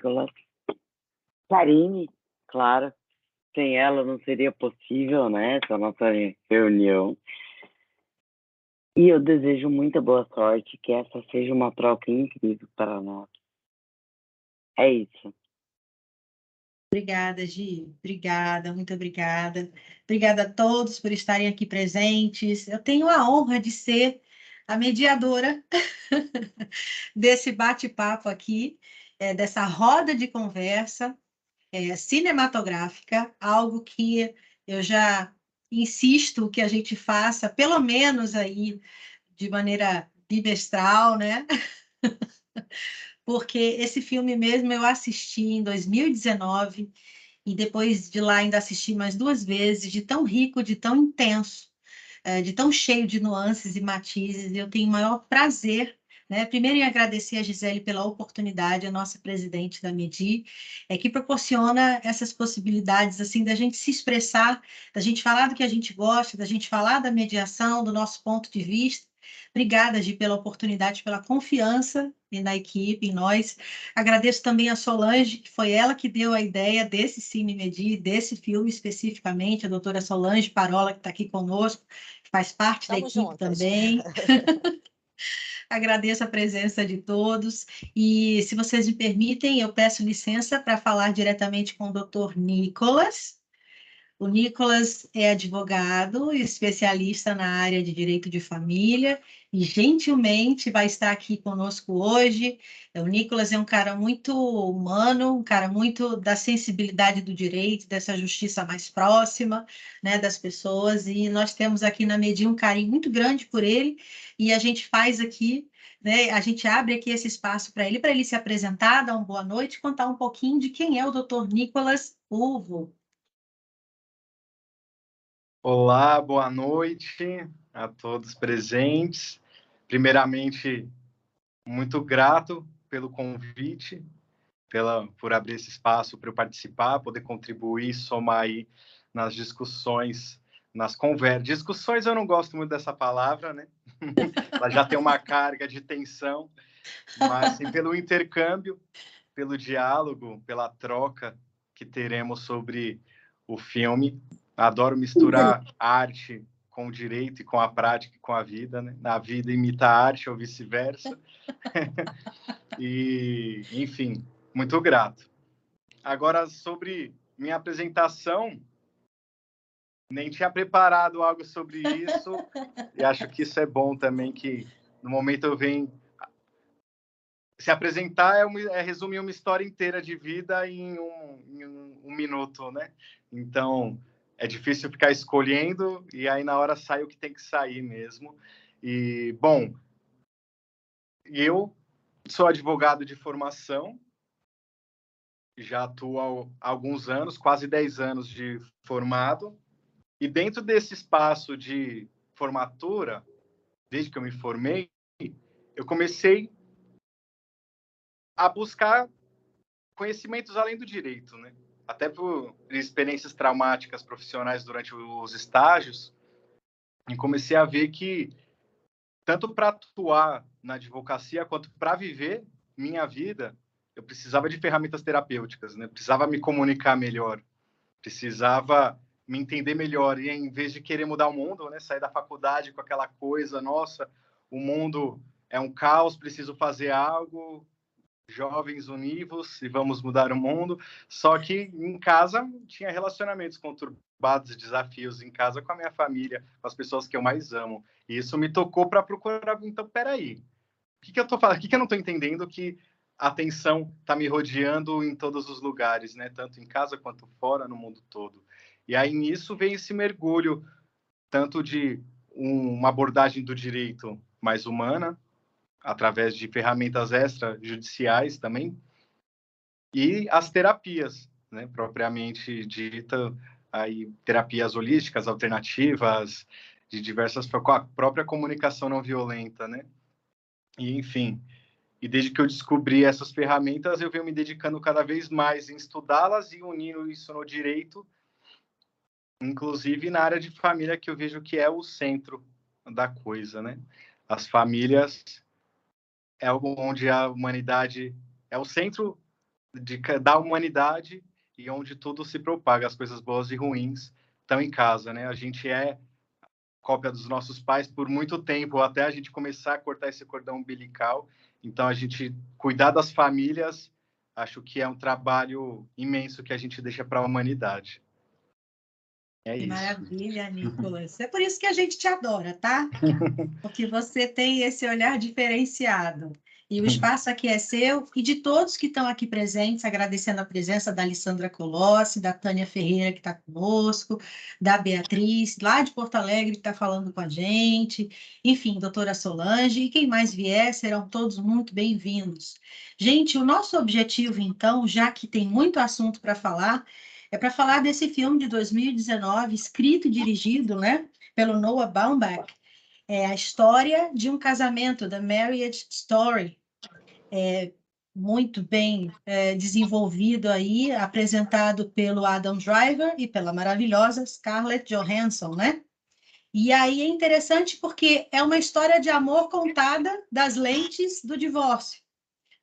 Nicolas. Karine, claro, sem ela não seria possível, né, essa nossa reunião. E eu desejo muita boa sorte, que essa seja uma troca incrível para nós. É isso. Obrigada, Gi. Obrigada, muito obrigada. Obrigada a todos por estarem aqui presentes. Eu tenho a honra de ser a mediadora desse bate-papo aqui, dessa roda de conversa cinematográfica, algo que eu já insisto que a gente faça, pelo menos aí, de maneira bimestral, né? Porque esse filme mesmo eu assisti em 2019 e depois de lá ainda assisti mais 2 vezes, de tão rico, de tão intenso, de tão cheio de nuances e matizes. Eu tenho o maior prazer, né? Primeiro, em agradecer a Gisele pela oportunidade, a nossa presidente da MEDI, que proporciona essas possibilidades assim da gente se expressar, da gente falar do que a gente gosta, da gente falar da mediação, do nosso ponto de vista. Obrigada, Gi, pela oportunidade, pela confiança na equipe, em nós. Agradeço também a Solange, que foi ela que deu a ideia desse Cine Medi, desse filme especificamente, a doutora Solange Parola, que está aqui conosco, que faz parte da equipe juntas. também. Agradeço a presença de todos. E, se vocês me permitem, eu peço licença para falar diretamente com o doutor Nicolas. O Nicolas é advogado, especialista na área de direito de família e gentilmente vai estar aqui conosco hoje. O Nicolas é um cara muito humano, um cara muito da sensibilidade do direito, dessa justiça mais próxima, né, das pessoas, e nós temos aqui na Medi um carinho muito grande por ele, e a gente faz aqui, né, a gente abre aqui esse espaço para ele se apresentar, dar uma boa noite, contar um pouquinho de quem é o Dr. Nicolas Uvo. Olá, boa noite a todos presentes. Primeiramente, muito grato pelo convite, por abrir esse espaço para eu participar, poder contribuir, somar aí nas discussões, nas conversas. Discussões eu não gosto muito dessa palavra, né? Ela já tem uma carga de tensão, mas sim pelo intercâmbio, pelo diálogo, pela troca que teremos sobre o filme. Adoro misturar arte com o direito e com a prática e com a vida, né? A vida imita a arte ou vice-versa. E, enfim, muito grato. Agora, sobre minha apresentação, nem tinha preparado algo sobre isso, e acho que isso é bom também, que no momento eu venho... Se apresentar é resumir uma história inteira de vida em um minuto, né? Então, é difícil ficar escolhendo, e aí na hora sai o que tem que sair mesmo. E, bom, eu sou advogado de formação, já atuo há alguns anos, quase 10 anos de formado, e dentro desse espaço de formatura, desde que eu me formei, eu comecei a buscar conhecimentos além do direito, né? Até por experiências traumáticas profissionais durante os estágios, e comecei a ver que, tanto para atuar na advocacia quanto para viver minha vida, eu precisava de ferramentas terapêuticas, né? Precisava me comunicar melhor, precisava me entender melhor, e em vez de querer mudar o mundo, né? Sair da faculdade com aquela coisa, nossa, o mundo é um caos, preciso fazer algo, jovens univos e vamos mudar o mundo. Só que em casa tinha relacionamentos conturbados, desafios em casa com a minha família, com as pessoas que eu mais amo. E isso me tocou para procurar, então, peraí, o que eu tô falando? O que eu não estou entendendo que a tensão está me rodeando em todos os lugares, né? Tanto em casa quanto fora, no mundo todo. E aí nisso vem esse mergulho, tanto de uma abordagem do direito mais humana, através de ferramentas extrajudiciais também, e as terapias, né, propriamente dita, aí, terapias holísticas, alternativas, de diversas formas, com a própria comunicação não violenta, né? E, enfim, e desde que eu descobri essas ferramentas, eu venho me dedicando cada vez mais em estudá-las e unindo isso no direito, inclusive na área de família, que eu vejo que é o centro da coisa, né? As famílias é onde a humanidade é o centro da humanidade e onde tudo se propaga, as coisas boas e ruins estão em casa, né? A gente é cópia dos nossos pais por muito tempo, até a gente começar a cortar esse cordão umbilical. Então, a gente cuidar das famílias, acho que é um trabalho imenso que a gente deixa para a humanidade. É Que isso. maravilha, Nicolas. É por isso que a gente te adora, tá? Porque você tem esse olhar diferenciado. E o espaço aqui é seu e de todos que estão aqui presentes, agradecendo a presença da Alessandra Colossi, da Tânia Ferreira, que está conosco, da Beatriz, lá de Porto Alegre, que está falando com a gente, enfim, doutora Solange, e quem mais vier, serão todos muito bem-vindos. Gente, o nosso objetivo, então, já que tem muito assunto para falar, é para falar desse filme de 2019, escrito e dirigido, né, pelo Noah Baumbach, é a história de um casamento, The Marriage Story, muito bem desenvolvido aí, apresentado pelo Adam Driver e pela maravilhosa Scarlett Johansson, né? E aí é interessante porque é uma história de amor contada das lentes do divórcio,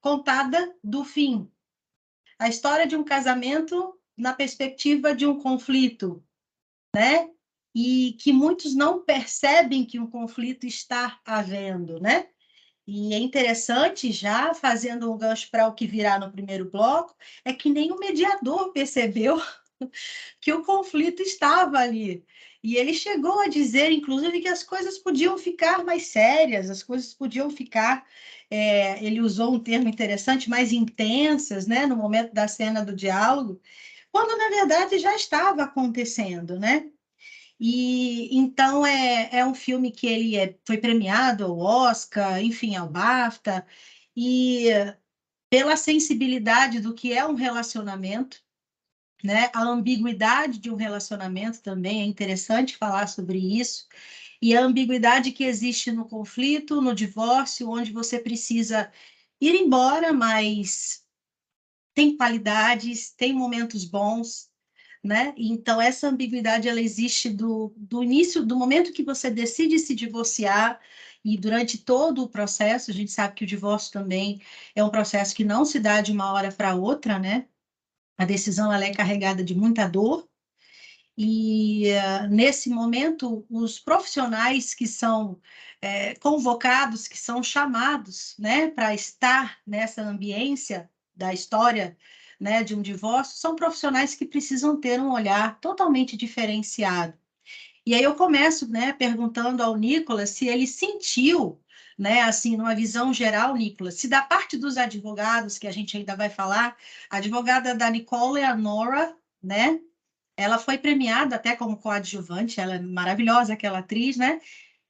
contada do fim. A história de um casamento na perspectiva de um conflito, né? E que muitos não percebem que um conflito está havendo, né? E é interessante, já fazendo um gancho para o que virá no primeiro bloco, é que nem o mediador percebeu que o conflito estava ali. E ele chegou a dizer, inclusive, que as coisas podiam ficar mais sérias, as coisas podiam ficar, ele usou um termo interessante, mais intensas, né, no momento da cena do diálogo, quando, na verdade, já estava acontecendo, né? E então é um filme que ele foi premiado ao Oscar, enfim, ao BAFTA, e pela sensibilidade do que é um relacionamento, né? A ambiguidade de um relacionamento também é interessante falar sobre isso, e a ambiguidade que existe no conflito, no divórcio, onde você precisa ir embora, mas tem qualidades, tem momentos bons, né? Então, essa ambiguidade, ela existe do início, do momento que você decide se divorciar e durante todo o processo. A gente sabe que o divórcio também é um processo que não se dá de uma hora para outra, né? A decisão, ela é carregada de muita dor. E, nesse momento, os profissionais que são convocados, que são chamados, né, para estar nessa ambiência da história, né, de um divórcio, são profissionais que precisam ter um olhar totalmente diferenciado. E aí eu começo, né, perguntando ao Nicolas se ele sentiu, né, assim, numa visão geral, Nicolas, se da parte dos advogados, que a gente ainda vai falar, a advogada da Nicole é a Nora, né, ela foi premiada até como coadjuvante, ela é maravilhosa, aquela atriz, né?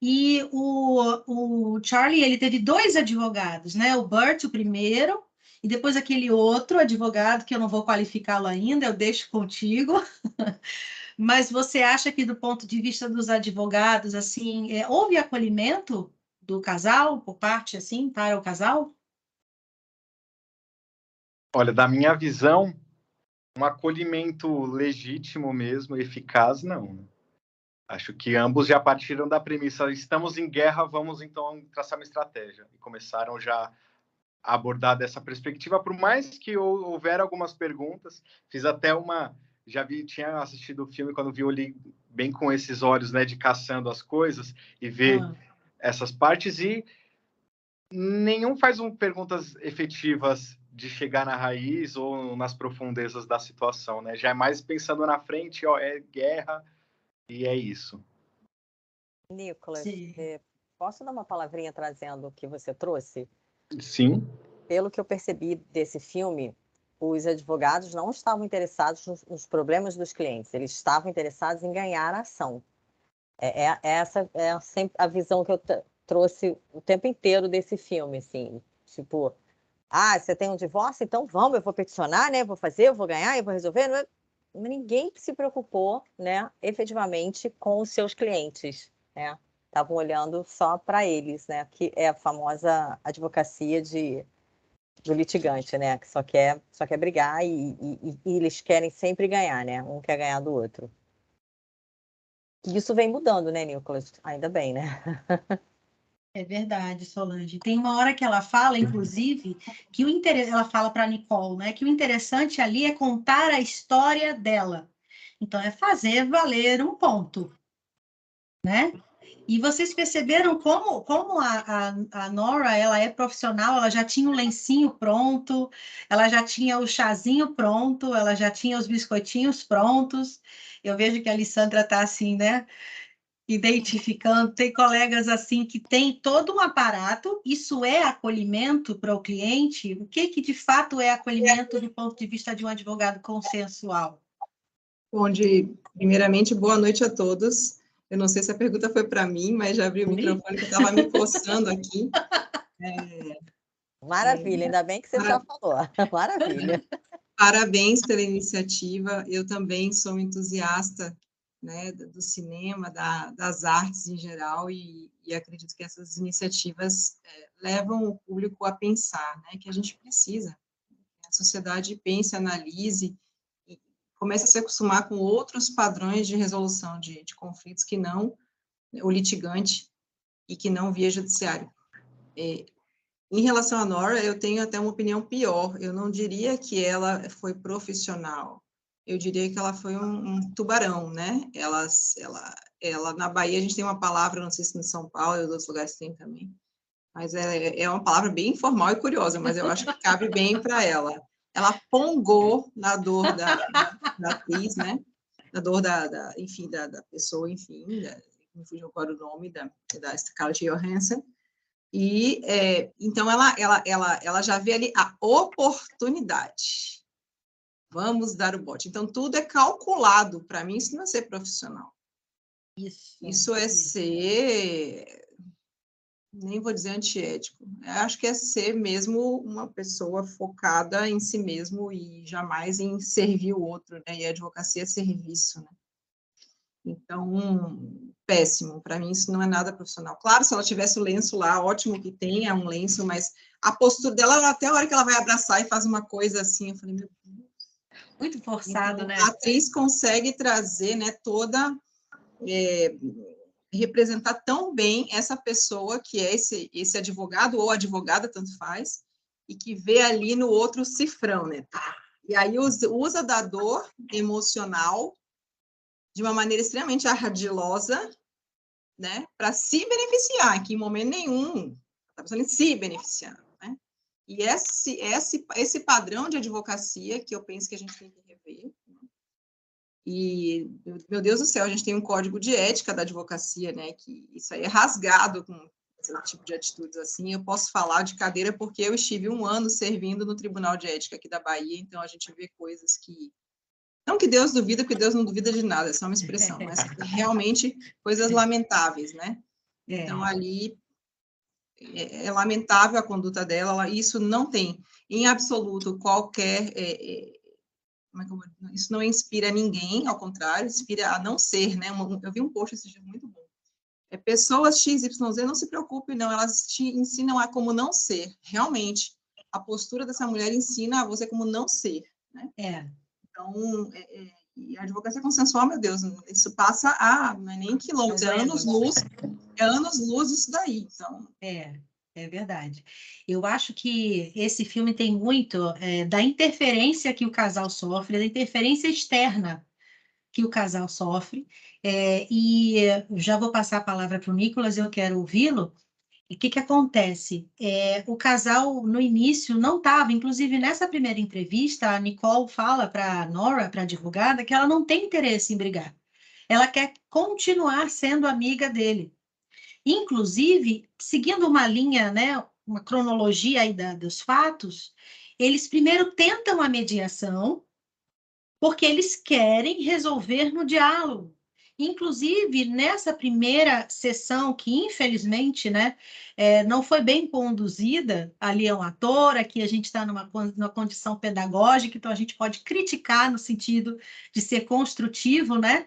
E o Charlie, ele teve dois advogados, né? O Burt, o primeiro, e depois aquele outro advogado, que eu não vou qualificá-lo ainda, eu deixo contigo. Mas você acha que, do ponto de vista dos advogados, assim, houve acolhimento do casal, por parte, assim, para o casal? Olha, da minha visão, um acolhimento legítimo mesmo, eficaz, não. Acho que ambos já partiram da premissa, estamos em guerra, vamos então traçar uma estratégia. E começaram já a abordar dessa perspectiva, por mais que houver algumas perguntas, fiz até uma... tinha assistido o filme quando vi ali bem com esses olhos, né, de caçando as coisas e ver essas partes, e nenhum faz perguntas efetivas de chegar na raiz ou nas profundezas da situação, né? Já é mais pensando na frente, ó, é guerra e é isso. Nicolas, posso dar uma palavrinha trazendo o que você trouxe? Sim. Pelo que eu percebi desse filme, os advogados não estavam interessados nos problemas dos clientes, eles estavam interessados em ganhar a ação. Essa é sempre a visão que eu trouxe o tempo inteiro desse filme, assim, tipo, você tem um divórcio? Então vamos, eu vou peticionar, né? Vou fazer, eu vou ganhar, eu vou resolver. Ninguém se preocupou, né, efetivamente com os seus clientes, né? Estavam olhando só para eles, né? Que é a famosa advocacia do litigante, né? Que só quer brigar e eles querem sempre ganhar, né? Um quer ganhar do outro. E isso vem mudando, né, Nicolas? Ainda bem, né? É verdade, Solange. Tem uma hora que ela fala, inclusive, que ela fala para Nicole, né, que o interessante ali é contar a história dela. Então, é fazer valer um ponto, né? E vocês perceberam como a Nora, ela é profissional, ela já tinha o lencinho pronto, ela já tinha o chazinho pronto, ela já tinha os biscoitinhos prontos. Eu vejo que a Alessandra está assim, né? Identificando, tem colegas assim que tem todo um aparato, isso é acolhimento para o cliente? O que de fato é acolhimento do ponto de vista de um advogado consensual? Onde, primeiramente, boa noite a todos. Eu não sei se a pergunta foi para mim, mas já abri o microfone que eu estava me coçando aqui. Maravilha, ainda bem que você já falou. Maravilha. Parabéns pela iniciativa. Eu também sou entusiasta, né, do cinema, das artes em geral, e acredito que essas iniciativas levam o público a pensar, né, que a gente precisa. A sociedade pense, analise, e comece a se acostumar com outros padrões de resolução de conflitos que não o litigante e que não via judiciário. Em relação à Nora, eu tenho até uma opinião pior. Eu não diria que ela foi profissional. Eu diria que ela foi um tubarão, né? Ela, na Bahia, a gente tem uma palavra, não sei se em São Paulo e em outros lugares tem também, mas é uma palavra bem informal e curiosa, mas eu acho que cabe bem para ela. Ela pongou na dor da atriz, né? Na dor enfim, da pessoa, enfim, não fugiu agora o nome da Scarlett Johansson. E, então, ela já vê ali a oportunidade. Vamos dar o bote. Então, tudo é calculado. Para mim, isso não é ser profissional. Isso é ser... Nem vou dizer antiético. Eu acho que é ser mesmo uma pessoa focada em si mesmo e jamais em servir o outro, né? E a advocacia é serviço, né? Então, péssimo. Para mim, isso não é nada profissional. Claro, se ela tivesse o lenço lá, ótimo que tenha um lenço, mas a postura dela, até a hora que ela vai abraçar e faz uma coisa assim, eu falei, meu Deus. Muito forçado, então, né? A atriz consegue trazer, né, representar tão bem essa pessoa que é esse advogado ou advogada, tanto faz, e que vê ali no outro cifrão, né? E aí usa da dor emocional de uma maneira extremamente ardilosa, né, para se beneficiar, que em momento nenhum está pensando em se beneficiar, né? E esse padrão de advocacia que eu penso que a gente tem que rever. E, meu Deus do céu, a gente tem um código de ética da advocacia, né, que isso aí é rasgado com esse tipo de atitudes assim. Eu posso falar de cadeira porque eu estive 1 ano servindo no Tribunal de Ética aqui da Bahia, então a gente vê coisas que... Não que Deus duvida, porque Deus não duvida de nada, é só uma expressão, mas realmente coisas lamentáveis, né? Então, ali, é lamentável a conduta dela, isso não tem, em absoluto, qualquer... isso não inspira ninguém, ao contrário, inspira a não ser, né? Eu vi um post esse dia muito bom. Pessoas XYZ, não se preocupe, não, elas te ensinam a como não ser, realmente. A postura dessa mulher ensina a você como não ser, né? Então, e a advocacia consensual, meu Deus, isso passa não é nem quilômetros, é anos-luz isso daí. Então... É verdade. Eu acho que esse filme tem muito da interferência que o casal sofre, da interferência externa que o casal sofre. E já vou passar a palavra para o Nicolas, eu quero ouvi-lo. E o que acontece? O casal, no início, não estava, inclusive nessa primeira entrevista, a Nicole fala para a Nora, para a advogada, que ela não tem interesse em brigar. Ela quer continuar sendo amiga dele. Inclusive, seguindo uma linha, né, uma cronologia aí dos fatos, eles primeiro tentam a mediação, porque eles querem resolver no diálogo. Inclusive, nessa primeira sessão, que infelizmente, né, não foi bem conduzida, ali é um ator, aqui a gente está numa condição pedagógica, então a gente pode criticar no sentido de ser construtivo, né,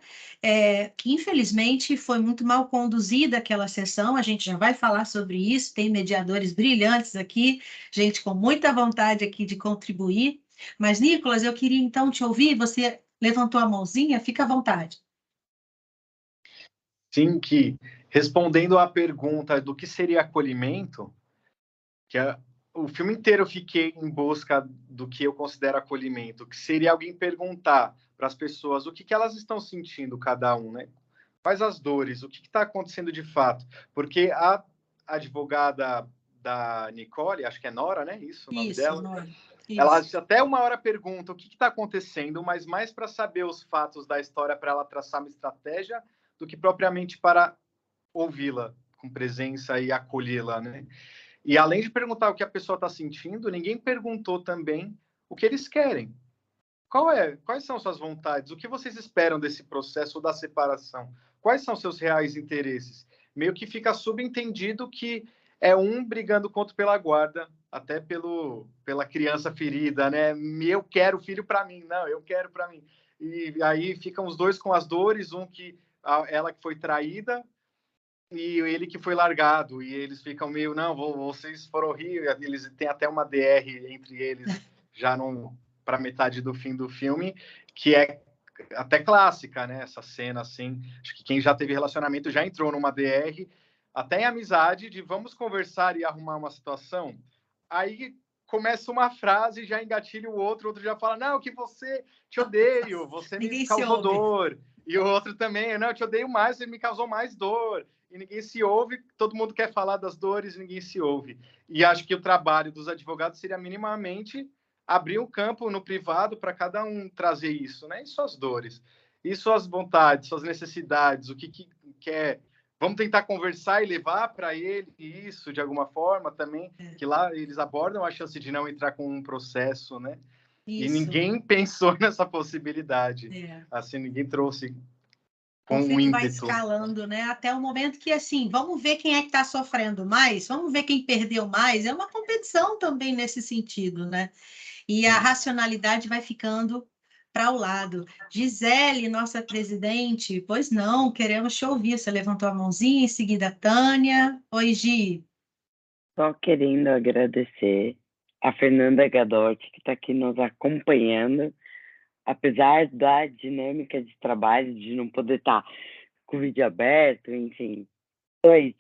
que infelizmente foi muito mal conduzida aquela sessão, a gente já vai falar sobre isso, tem mediadores brilhantes aqui, gente com muita vontade aqui de contribuir. Mas, Nicolas, eu queria então te ouvir, você levantou a mãozinha, fica à vontade. Sim, que respondendo à pergunta do que seria acolhimento, o filme inteiro eu fiquei em busca do que eu considero acolhimento, que seria alguém perguntar para as pessoas o que elas estão sentindo, cada um, né? Quais as dores, o que está acontecendo de fato. Porque a advogada da Nicole, acho que é Nora, né? Isso, o nome dela. Nora. Ela até uma hora pergunta o que está acontecendo, mas mais para saber os fatos da história, para ela traçar uma estratégia, do que propriamente para ouvi-la com presença e acolhê-la, né? E além de perguntar o que a pessoa está sentindo, ninguém perguntou também o que eles querem. Quais são suas vontades? O que vocês esperam desse processo da separação? Quais são seus reais interesses? Meio que fica subentendido que é um brigando contra pela guarda, até pela criança ferida, né? Eu quero filho para mim, não, eu quero para mim. E aí ficam os dois com as dores, ela que foi traída e ele que foi largado, e eles ficam meio, não, vocês foram horríveis, eles têm até uma DR entre eles, já para metade do fim do filme, que é até clássica, né, essa cena, assim, acho que quem já teve relacionamento já entrou numa DR, até em amizade, de vamos conversar e arrumar uma situação, aí começa uma frase, já engatilha o outro já fala, não, que você, te odeio, você me causou dor, e o outro também, não, eu te odeio mais, você me causou mais dor, e ninguém se ouve, todo mundo quer falar das dores, ninguém se ouve. E acho que o trabalho dos advogados seria minimamente abrir um campo no privado para cada um trazer isso, né? E suas dores, e suas vontades, suas necessidades, o que quer. Vamos tentar conversar e levar para ele isso de alguma forma também, que lá eles abordam a chance de não entrar com um processo, né? Isso. E ninguém pensou nessa possibilidade. Assim, ninguém trouxe o conflito vai escalando, né? Até o momento que, assim, vamos ver quem é que está sofrendo mais, vamos ver quem perdeu mais. É uma competição também nesse sentido, né? E a racionalidade vai ficando para o lado. Gisele, nossa presidente, pois não, queremos te ouvir. Você levantou a mãozinha, em seguida a Tânia. Oi, Gi. Só querendo agradecer a Fernanda Gadotti, que está aqui nos acompanhando, apesar da dinâmica de trabalho, de não poder estar com o vídeo aberto, enfim. Então é isso,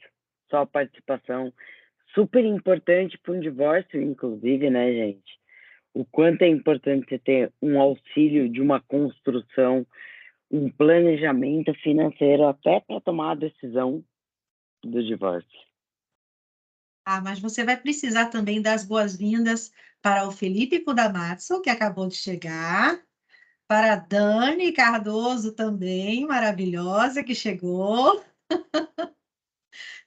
só a participação super importante para um divórcio, inclusive, né, gente? O quanto é importante você ter um auxílio de uma construção, um planejamento financeiro até para tomar a decisão do divórcio. Mas você vai precisar também das boas-vindas para o Felipe Kudamatsu, que acabou de chegar, para a Dani Cardoso também, maravilhosa, que chegou.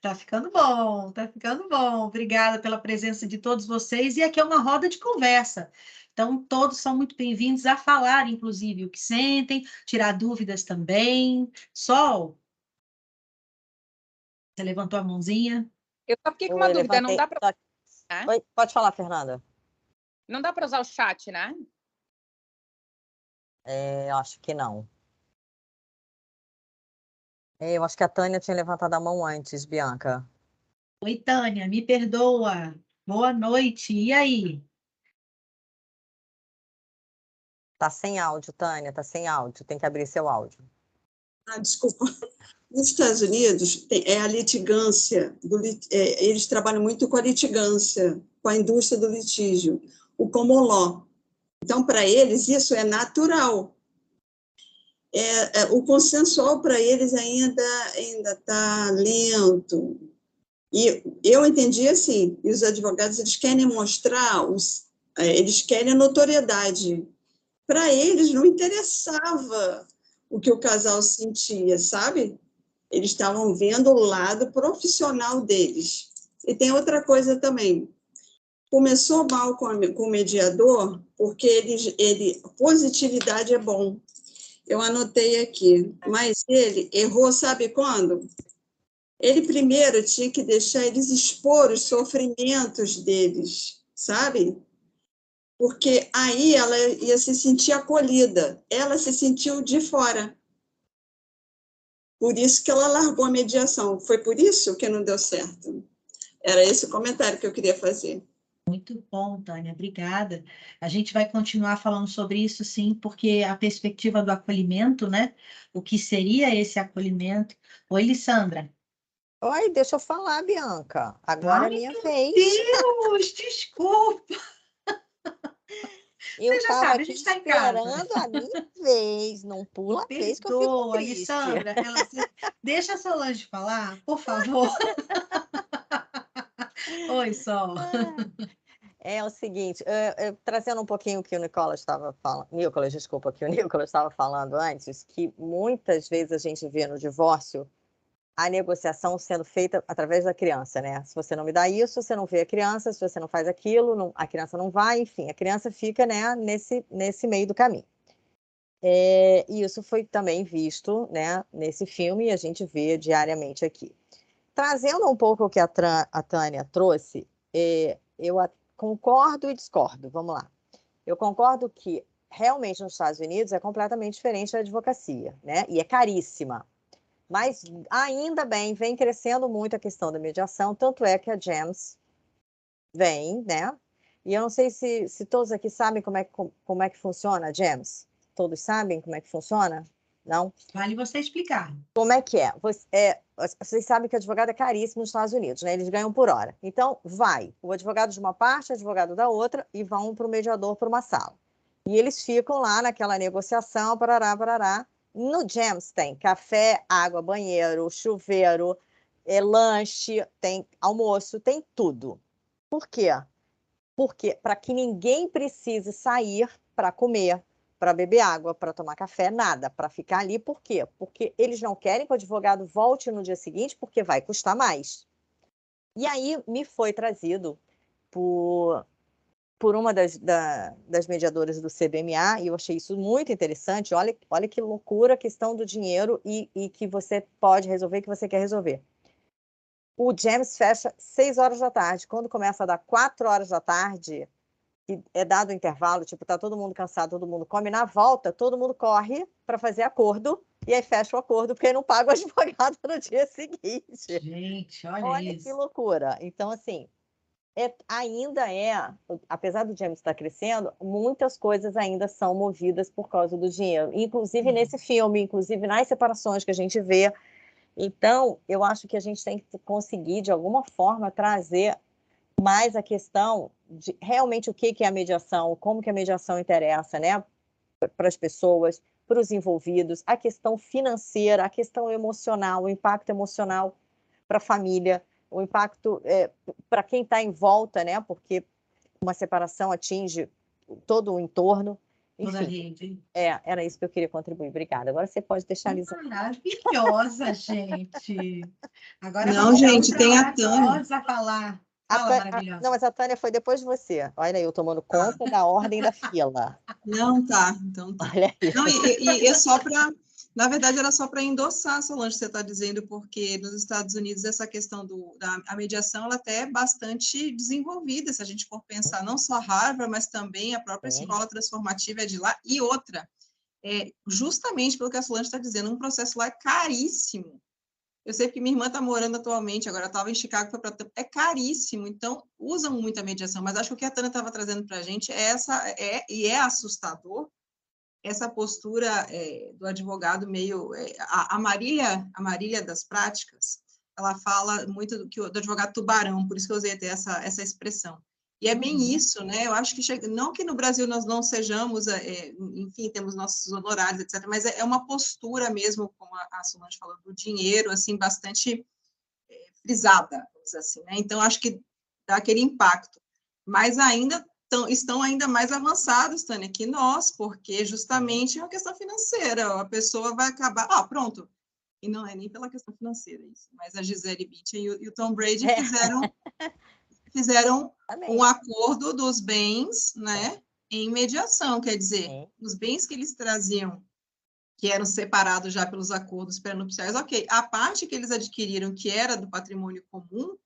Tá ficando bom, tá ficando bom. Obrigada pela presença de todos vocês. E aqui é uma roda de conversa. Então, todos são muito bem-vindos a falar, inclusive, o que sentem, tirar dúvidas também. Sol, você levantou a mãozinha? Eu só fiquei com uma dúvida, não dá para... Oi, pode falar, Fernanda. Não dá para usar o chat, né? Eu acho que não. Eu acho que a Tânia tinha levantado a mão antes, Bianca. Oi, Tânia, me perdoa. Boa noite. E aí? Tá sem áudio, Tânia, tá sem áudio. Tem que abrir seu áudio. Desculpa. Nos Estados Unidos, é a litigância, eles trabalham muito com a litigância, com a indústria do litígio, o common law. Então, para eles, isso é natural. O consensual, para eles, ainda está lento. E eu entendi assim, e os advogados, eles querem mostrar, eles querem a notoriedade. Para eles, não interessava o que o casal sentia, sabe? Eles estavam vendo o lado profissional deles. E tem outra coisa também. Começou mal com o mediador, porque positividade é bom. Eu anotei aqui. Mas ele errou, sabe quando? Ele primeiro tinha que deixar eles expor os sofrimentos deles, sabe? Porque aí ela ia se sentir acolhida. Ela se sentiu de fora. Por isso que ela largou a mediação. Foi por isso que não deu certo. Era esse o comentário que eu queria fazer. Muito bom, Tânia, obrigada. A gente vai continuar falando sobre isso, sim, porque a perspectiva do acolhimento, né? O que seria esse acolhimento? Oi, Lissandra. Oi, deixa eu falar, Bianca. Agora é minha vez. Deus, desculpa. Eu Você já estava sabe, a aqui gente está em casa. esperando a minha vez. Não pula a vez que eu fico Perdoa, e triste. Sandra, deixa a Solange falar, por favor. Oi, Sol. É o seguinte, trazendo um pouquinho o que o Nicolas estava falando, Nicolas, desculpa, que o Nicolas estava falando antes, que muitas vezes a gente vê no divórcio a negociação sendo feita através da criança, né? Se você não me dá isso, você não vê a criança, se você não faz aquilo, a criança não vai, enfim, a criança fica, né, nesse meio do caminho. E isso foi também visto, né, nesse filme, e a gente vê diariamente aqui. Trazendo um pouco o que a Tânia trouxe, eu concordo e discordo, vamos lá. Eu concordo que realmente nos Estados Unidos é completamente diferente da advocacia, né? E é caríssima. Mas ainda bem, vem crescendo muito a questão da mediação, tanto é que a GEMS vem, né? E eu não sei se todos aqui sabem como é que funciona a GEMS. Todos sabem como é que funciona? Não? Vale você explicar. Como é que é? Vocês sabem que advogado é caríssimo nos Estados Unidos, né? Eles ganham por hora. Então, vai o advogado de uma parte, o advogado da outra, e vão para o mediador para uma sala. E eles ficam lá naquela negociação, parará, parará. No GEMS tem café, água, banheiro, chuveiro, lanche, tem almoço, tem tudo. Por quê? Porque para que ninguém precise sair para comer, para beber água, para tomar café, nada, para ficar ali. Por quê? Porque eles não querem que o advogado volte no dia seguinte, porque vai custar mais. E aí me foi trazido por uma das mediadoras do CBMA, e eu achei isso muito interessante. Olha que loucura a questão do dinheiro e que você pode resolver, que você quer resolver. O GEMS fecha 6 horas da tarde. Quando começa a dar 4 horas da tarde, que é dado o intervalo, tipo, tá todo mundo cansado, todo mundo come, na volta, todo mundo corre para fazer acordo, e aí fecha o acordo, porque aí não paga o advogado no dia seguinte. Gente, olha Olha isso. que loucura. Então, assim, ainda apesar do James estar crescendo, muitas coisas ainda são movidas por causa do dinheiro, inclusive nesse filme, inclusive nas separações que a gente vê. Então, eu acho que a gente tem que conseguir, de alguma forma, trazer mais a questão de realmente o que é a mediação, como que a mediação interessa, né, para as pessoas, para os envolvidos, a questão financeira, a questão emocional, o impacto emocional para a família, o impacto para quem está em volta, né, porque uma separação atinge todo o entorno. Toda a Enfim, rede. era isso que eu queria contribuir. Obrigada. Agora você pode deixar a Lisa. Maravilhosa, gente. Agora Não, vamos dar gente, outra tem a Tânia. maravilhosa a falar. Fala, maravilhosa. Não, mas a Tânia foi depois de você. Olha aí, eu tomando conta da ordem da fila. Não, tá. Então tá. Olha aí. Não, e é só para... Na verdade, era só para endossar, Solange, que você está dizendo, porque nos Estados Unidos essa questão da mediação ela até é bastante desenvolvida, se a gente for pensar não só Harvard, mas também a própria escola transformativa é de lá. E outra, justamente pelo que a Solange está dizendo, um processo lá é caríssimo. Eu sei que minha irmã está morando atualmente, agora estava em Chicago, foi para... É caríssimo, então usam muito a mediação, mas acho que o que a Tânia estava trazendo para a gente é assustador, essa postura do advogado meio... a Marília das práticas, ela fala muito do advogado tubarão, por isso que eu usei até essa expressão. E é bem isso, né? Eu acho que não que no Brasil nós não sejamos, enfim, temos nossos honorários, etc., mas é uma postura mesmo, como a Solange falou, do dinheiro, assim, bastante frisada, vamos dizer assim, né? Então, acho que dá aquele impacto. Mas ainda estão ainda mais avançados, Tânia, que nós, porque justamente é uma questão financeira, a pessoa vai acabar... pronto. E não é nem pela questão financeira isso, mas a Gisele Bündchen e o Tom Brady fizeram um acordo dos bens, né, em mediação, quer dizer, os bens que eles traziam, que eram separados já pelos acordos pré-nupciais, ok, a parte que eles adquiriram, que era do patrimônio comum,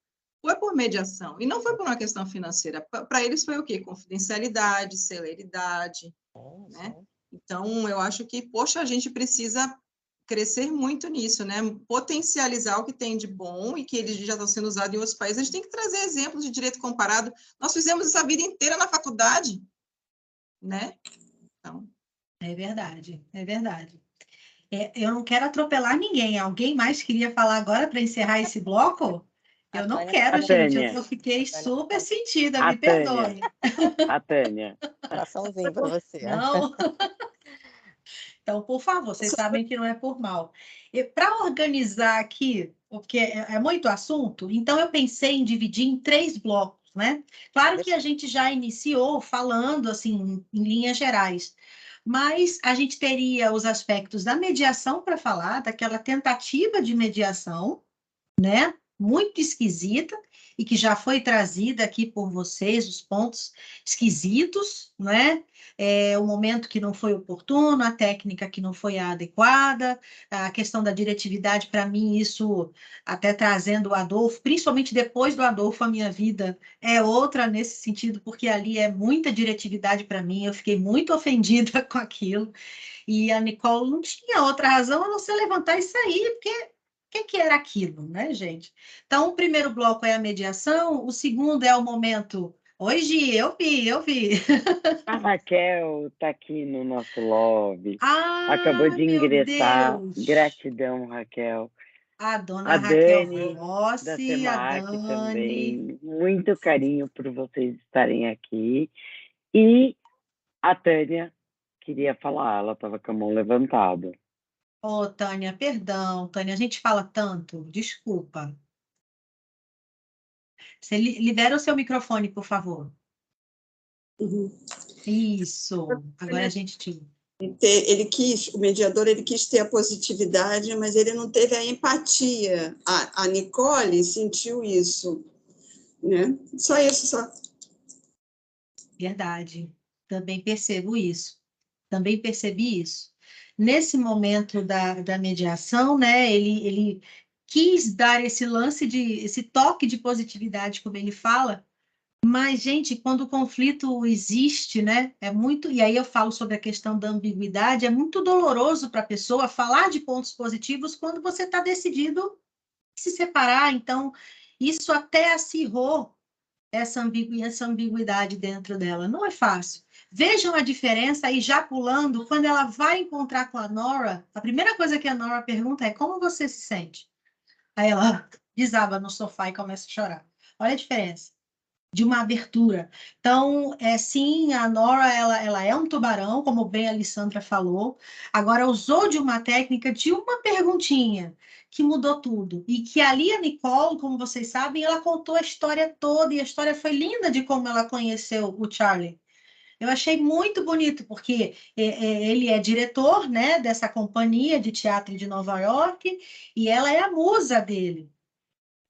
foi por mediação, e não foi por uma questão financeira, para eles foi o quê? Confidencialidade, celeridade, né? Então, eu acho que, poxa, a gente precisa crescer muito nisso, né? Potencializar o que tem de bom e que ele já está sendo usado em outros países. A gente tem que trazer exemplos de direito comparado. Nós fizemos essa vida inteira na faculdade, né? Então... É verdade, é verdade. Eu não quero atropelar ninguém. Alguém mais queria falar agora para encerrar esse bloco? Eu não quero, A gente. Tânia. Eu fiquei super sentida, A me Tânia. perdoe. A Tânia. Coraçãozinho para você. Não. Então, por favor, vocês sabem que não é por mal. E para organizar aqui, porque é muito assunto, então eu pensei em dividir em 3 blocos, né? Claro que a gente já iniciou falando assim em linhas gerais, mas a gente teria os aspectos da mediação para falar, daquela tentativa de mediação, né? Muito esquisita e que já foi trazida aqui por vocês, os pontos esquisitos, né? O momento que não foi oportuno, a técnica que não foi a adequada, a questão da diretividade, para mim, isso até trazendo o Adolfo, principalmente depois do Adolfo, a minha vida é outra nesse sentido, porque ali é muita diretividade para mim, eu fiquei muito ofendida com aquilo, e a Nicole não tinha outra razão a não ser levantar e sair, porque o que era aquilo, né, gente? Então, o primeiro bloco é a mediação, o segundo é o momento. Oi, Gi, eu vi. A Raquel tá aqui no nosso lobby. Ah, Acabou de meu ingressar. Deus! Gratidão, Raquel. A dona A Raquel Dani, da Rossi, a Semac Dani. também. Muito carinho por vocês estarem aqui. E a Tânia queria falar, ela estava com a mão levantada. Ô, Tânia, perdão, Tânia, a gente fala tanto, desculpa. Você libera o seu microfone, por favor. Uhum. Isso, agora a gente te... O mediador, ele quis ter a positividade, mas ele não teve a empatia. A Nicole sentiu isso, né? Só isso, só. Verdade, também percebo isso, também percebi isso. Nesse momento da mediação, né, ele quis dar esse lance esse toque de positividade, como ele fala, mas, gente, quando o conflito existe, né, é muito, e aí eu falo sobre a questão da ambiguidade, é muito doloroso para a pessoa falar de pontos positivos quando você está decidido a se separar, então, isso até acirrou essa ambiguidade dentro dela. Não é fácil. Vejam a diferença aí, já pulando, quando ela vai encontrar com a Nora, a primeira coisa que a Nora pergunta é como você se sente? Aí ela desaba no sofá e começa a chorar. Olha a diferença de uma abertura. Então, sim, a Nora, ela é um tubarão, como bem a Alessandra falou, agora usou de uma técnica, de uma perguntinha, que mudou tudo. E que ali a Nicole, como vocês sabem, ela contou a história toda, e a história foi linda de como ela conheceu o Charlie. Eu achei muito bonito, porque ele é diretor, né, dessa companhia de teatro de Nova York, e ela é a musa dele,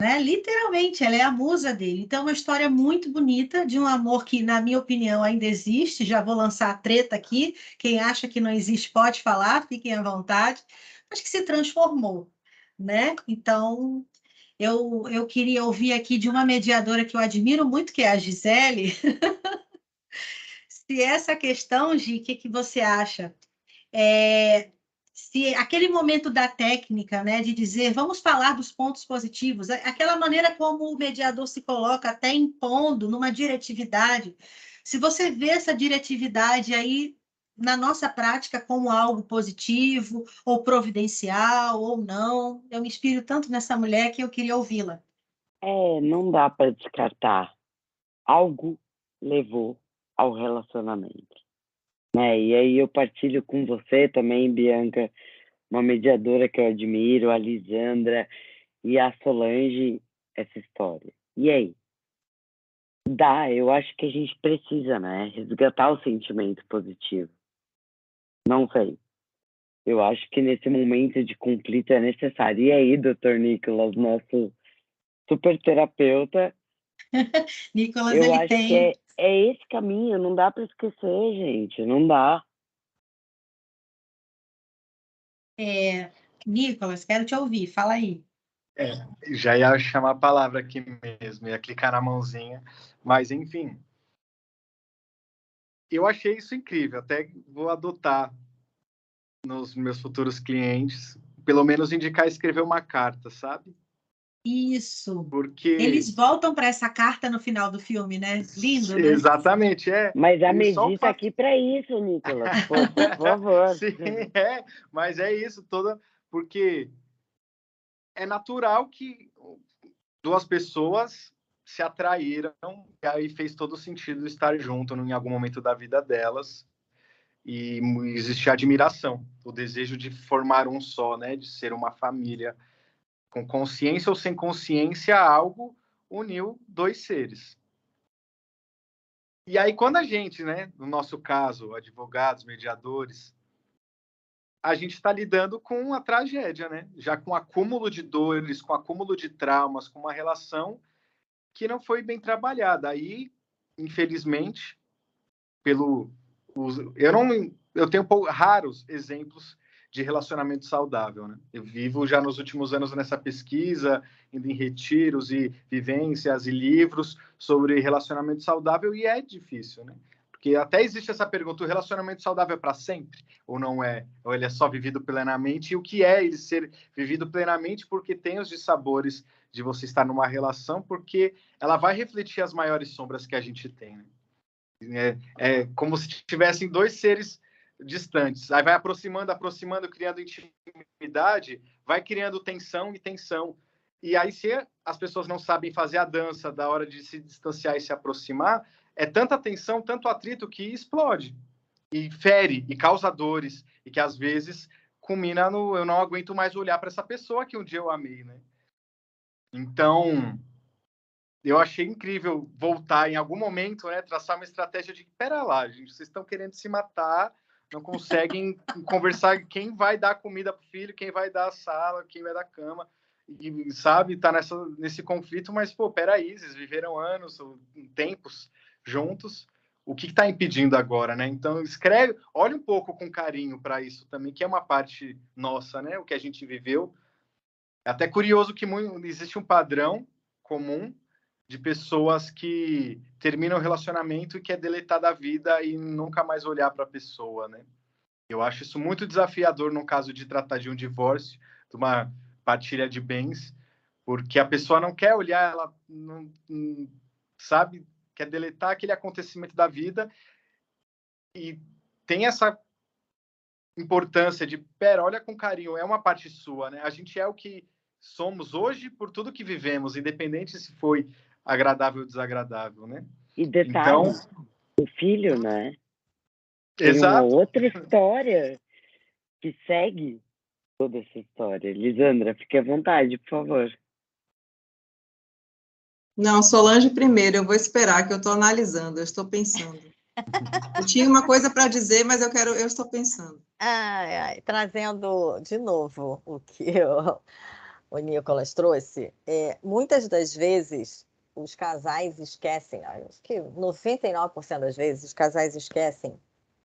né? Literalmente, ela é a musa dele. Então, é uma história muito bonita de um amor que, na minha opinião, ainda existe. Já vou lançar a treta aqui. Quem acha que não existe pode falar, fiquem à vontade. Mas que se transformou, né? Então, eu queria ouvir aqui de uma mediadora que eu admiro muito, que é a Gisele. Se essa questão, Gi, o que você acha? Se aquele momento da técnica, né, de dizer, vamos falar dos pontos positivos, aquela maneira como o mediador se coloca, até impondo numa diretividade, se você vê essa diretividade aí na nossa prática como algo positivo, ou providencial, ou não, eu me inspiro tanto nessa mulher que eu queria ouvi-la. Não dá para descartar. Algo levou ao relacionamento, né? E aí eu partilho com você também, Bianca, uma mediadora que eu admiro, a Lisandra e a Solange, essa história. E aí? Eu acho que a gente precisa, né? Resgatar o sentimento positivo. Não sei. Eu acho que nesse momento de conflito é necessário. E aí, doutor Nicolas, nosso super terapeuta, Nicolas, eu ele acho tem... que é esse caminho, não dá para esquecer, gente, não dá. Nicolas, quero te ouvir, fala aí. Já ia chamar a palavra aqui mesmo, ia clicar na mãozinha, mas enfim. Eu achei isso incrível, até vou adotar nos meus futuros clientes, pelo menos indicar escrever uma carta, sabe? Isso. Porque... Eles voltam para essa carta no final do filme, né? Lindo, né? Exatamente, é. Mas a E só o Medi tá fato- aqui para isso, Nicolas. Pô, por favor. Sim, mas é isso, porque é natural que duas pessoas se atraíram e aí fez todo sentido estar junto em algum momento da vida delas e existe admiração, o desejo de formar um só, né, de ser uma família. Com consciência ou sem consciência, algo uniu dois seres. E aí, quando a gente, né, no nosso caso, advogados, mediadores, a gente está lidando com a tragédia, né? Já com acúmulo de dores, com acúmulo de traumas, com uma relação que não foi bem trabalhada. Aí, infelizmente, eu tenho raros exemplos de relacionamento saudável, né? Eu vivo já nos últimos anos nessa pesquisa, indo em retiros e vivências e livros sobre relacionamento saudável e é difícil, né? Porque até existe essa pergunta: o relacionamento saudável é para sempre ou não é? Ou ele é só vivido plenamente? E o que é ele ser vivido plenamente? Porque tem os dissabores de você estar numa relação, porque ela vai refletir as maiores sombras que a gente tem, né? É como se tivessem dois seres distantes. Aí vai aproximando, criando intimidade, vai criando tensão e tensão. E aí, se as pessoas não sabem fazer a dança da hora de se distanciar e se aproximar, é tanta tensão, tanto atrito que explode. E fere, e causa dores, e que às vezes culmina no eu não aguento mais olhar para essa pessoa que um dia eu amei, né? Então, eu achei incrível voltar em algum momento, né, traçar uma estratégia de, pera lá, gente, vocês estão querendo se matar, não conseguem conversar quem vai dar comida pro filho, quem vai dar a sala, quem vai dar a cama, e sabe, tá nesse conflito, mas, pô, peraí, vocês viveram anos, tempos juntos, o que está impedindo agora, né? Então, olha um pouco com carinho para isso também, que é uma parte nossa, né, o que a gente viveu. É até curioso que existe um padrão comum de pessoas que terminam o relacionamento e quer deletar da vida e nunca mais olhar para a pessoa, né? Eu acho isso muito desafiador no caso de tratar de um divórcio, de uma partilha de bens, porque a pessoa não quer olhar, ela não sabe, quer deletar aquele acontecimento da vida e tem essa importância de, pera, olha com carinho, é uma parte sua, né? A gente é o que somos hoje por tudo que vivemos, independente se foi agradável ou desagradável, né? E detalhe, Então, o filho, né? Tem uma exato. outra história que segue toda essa história. Lisandra, fique à vontade, por favor. Não, Solange primeiro, eu vou esperar, que eu estou analisando, eu estou pensando. Eu tinha uma coisa para dizer, mas eu estou pensando. Trazendo de novo o que o Nicolas trouxe, muitas das vezes os casais esquecem, acho que 99% das vezes os casais esquecem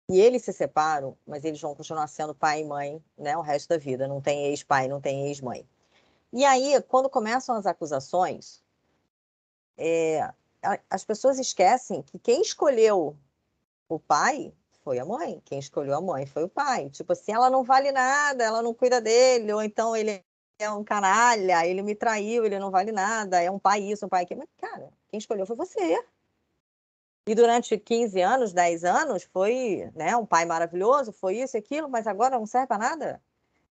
e eles se separam, mas eles vão continuar sendo pai e mãe, né, o resto da vida, não tem ex-pai, não tem ex-mãe. E aí, quando começam as acusações, as pessoas esquecem que quem escolheu o pai foi a mãe, quem escolheu a mãe foi o pai. Tipo assim, ela não vale nada, ela não cuida dele, ou então ele é um canalha, ele me traiu, ele não vale nada, é um pai isso, um pai aquilo. Mas, cara, quem escolheu foi você. E durante 15 anos, 10 anos, foi, né, um pai maravilhoso, foi isso e aquilo, mas agora não serve para nada.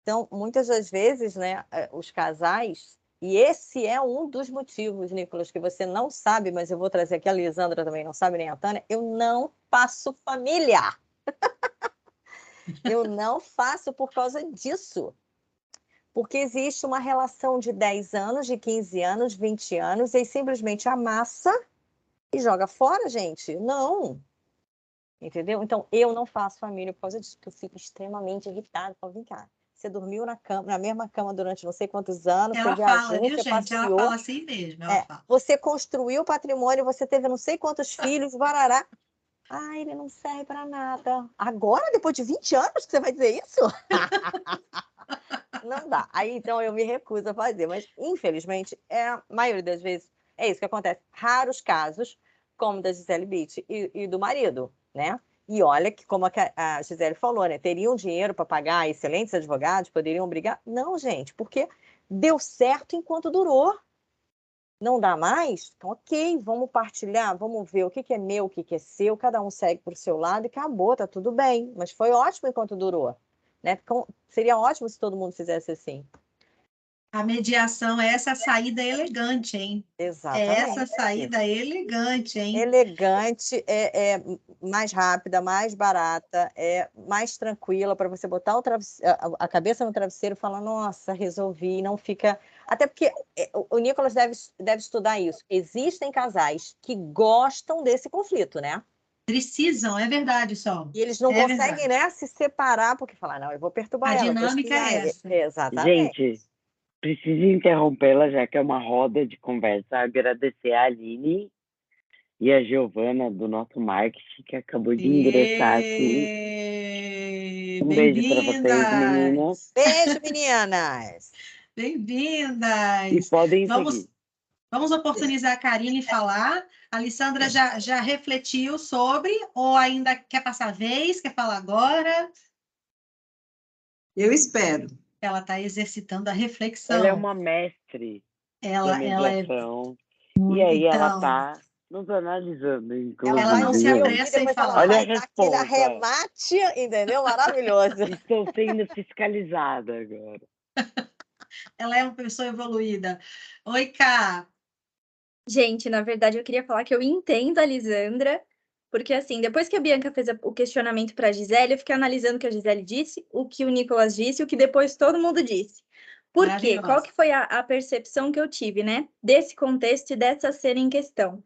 Então, muitas das vezes, né, os casais, e esse é um dos motivos, Nicolas, que você não sabe, mas eu vou trazer aqui, a Lisandra também não sabe, nem a Tânia, eu não faço família. Eu não faço por causa disso. Porque existe uma relação de 10 anos, de 15 anos, 20 anos, e aí simplesmente amassa e joga fora, gente. Não. Entendeu? Então, eu não faço família por causa disso, porque eu fico extremamente irritada. Falo, vem cá, você dormiu na mesma cama durante não sei quantos anos, Ela você fala, viajou, viu, você gente? Ela passeou. fala assim mesmo, ela fala. Você construiu patrimônio, você teve não sei quantos filhos, barará. Ah, ele não serve para nada. Agora, depois de 20 anos, que você vai dizer isso? Não dá. Aí, então, eu me recuso a fazer. Mas, infelizmente, a maioria das vezes é isso que acontece. Raros casos, como da Gisele Bündchen e do marido, né? E olha que, como a Gisele falou, né? Teriam dinheiro para pagar excelentes advogados, poderiam brigar? Não, gente, porque deu certo enquanto durou. Não dá mais? Então, ok, vamos partilhar, vamos ver o que é meu, o que é seu, cada um segue para o seu lado e acabou, tá tudo bem. Mas foi ótimo enquanto durou, né? Seria ótimo se todo mundo fizesse assim. A mediação é essa saída elegante, hein? Exatamente. É essa saída elegante, hein? Elegante, é mais rápida, mais barata, é mais tranquila para você botar a cabeça no travesseiro e falar, nossa, resolvi, não fica... Até porque o Nicolas deve estudar isso. Existem casais que gostam desse conflito, né? Precisam, é verdade, Sol. E eles não conseguem, né, se separar porque falar, não, eu vou perturbar a ela. A dinâmica é essa. Exatamente. Gente, preciso interrompê-la, já que é uma roda de conversa. Agradecer a Aline e a Giovana do nosso marketing, que acabou de ingressar aqui. Um beijo para vocês, meninas. Beijo, meninas. Bem-vindas. E podem seguir. Vamos oportunizar a Karine falar. A Alessandra já refletiu sobre, ou ainda quer passar a vez, quer falar agora? Eu espero. Ela está exercitando a reflexão. Ela é uma mestre da mediação. E aí ela está nos analisando, inclusive. Ela não se apressa em falar. Olha a resposta. Aquele arremate, entendeu? Maravilhoso. Estou sendo fiscalizada agora. Ela é uma pessoa evoluída. Oi, Ká. Gente, na verdade, eu queria falar que eu entendo a Lisandra, porque, assim, depois que a Bianca fez o questionamento para a Gisele, eu fiquei analisando o que a Gisele disse, o que o Nicolas disse, e o que depois todo mundo disse. Por quê? Qual que foi a percepção que eu tive, né, desse contexto e dessa cena em questão?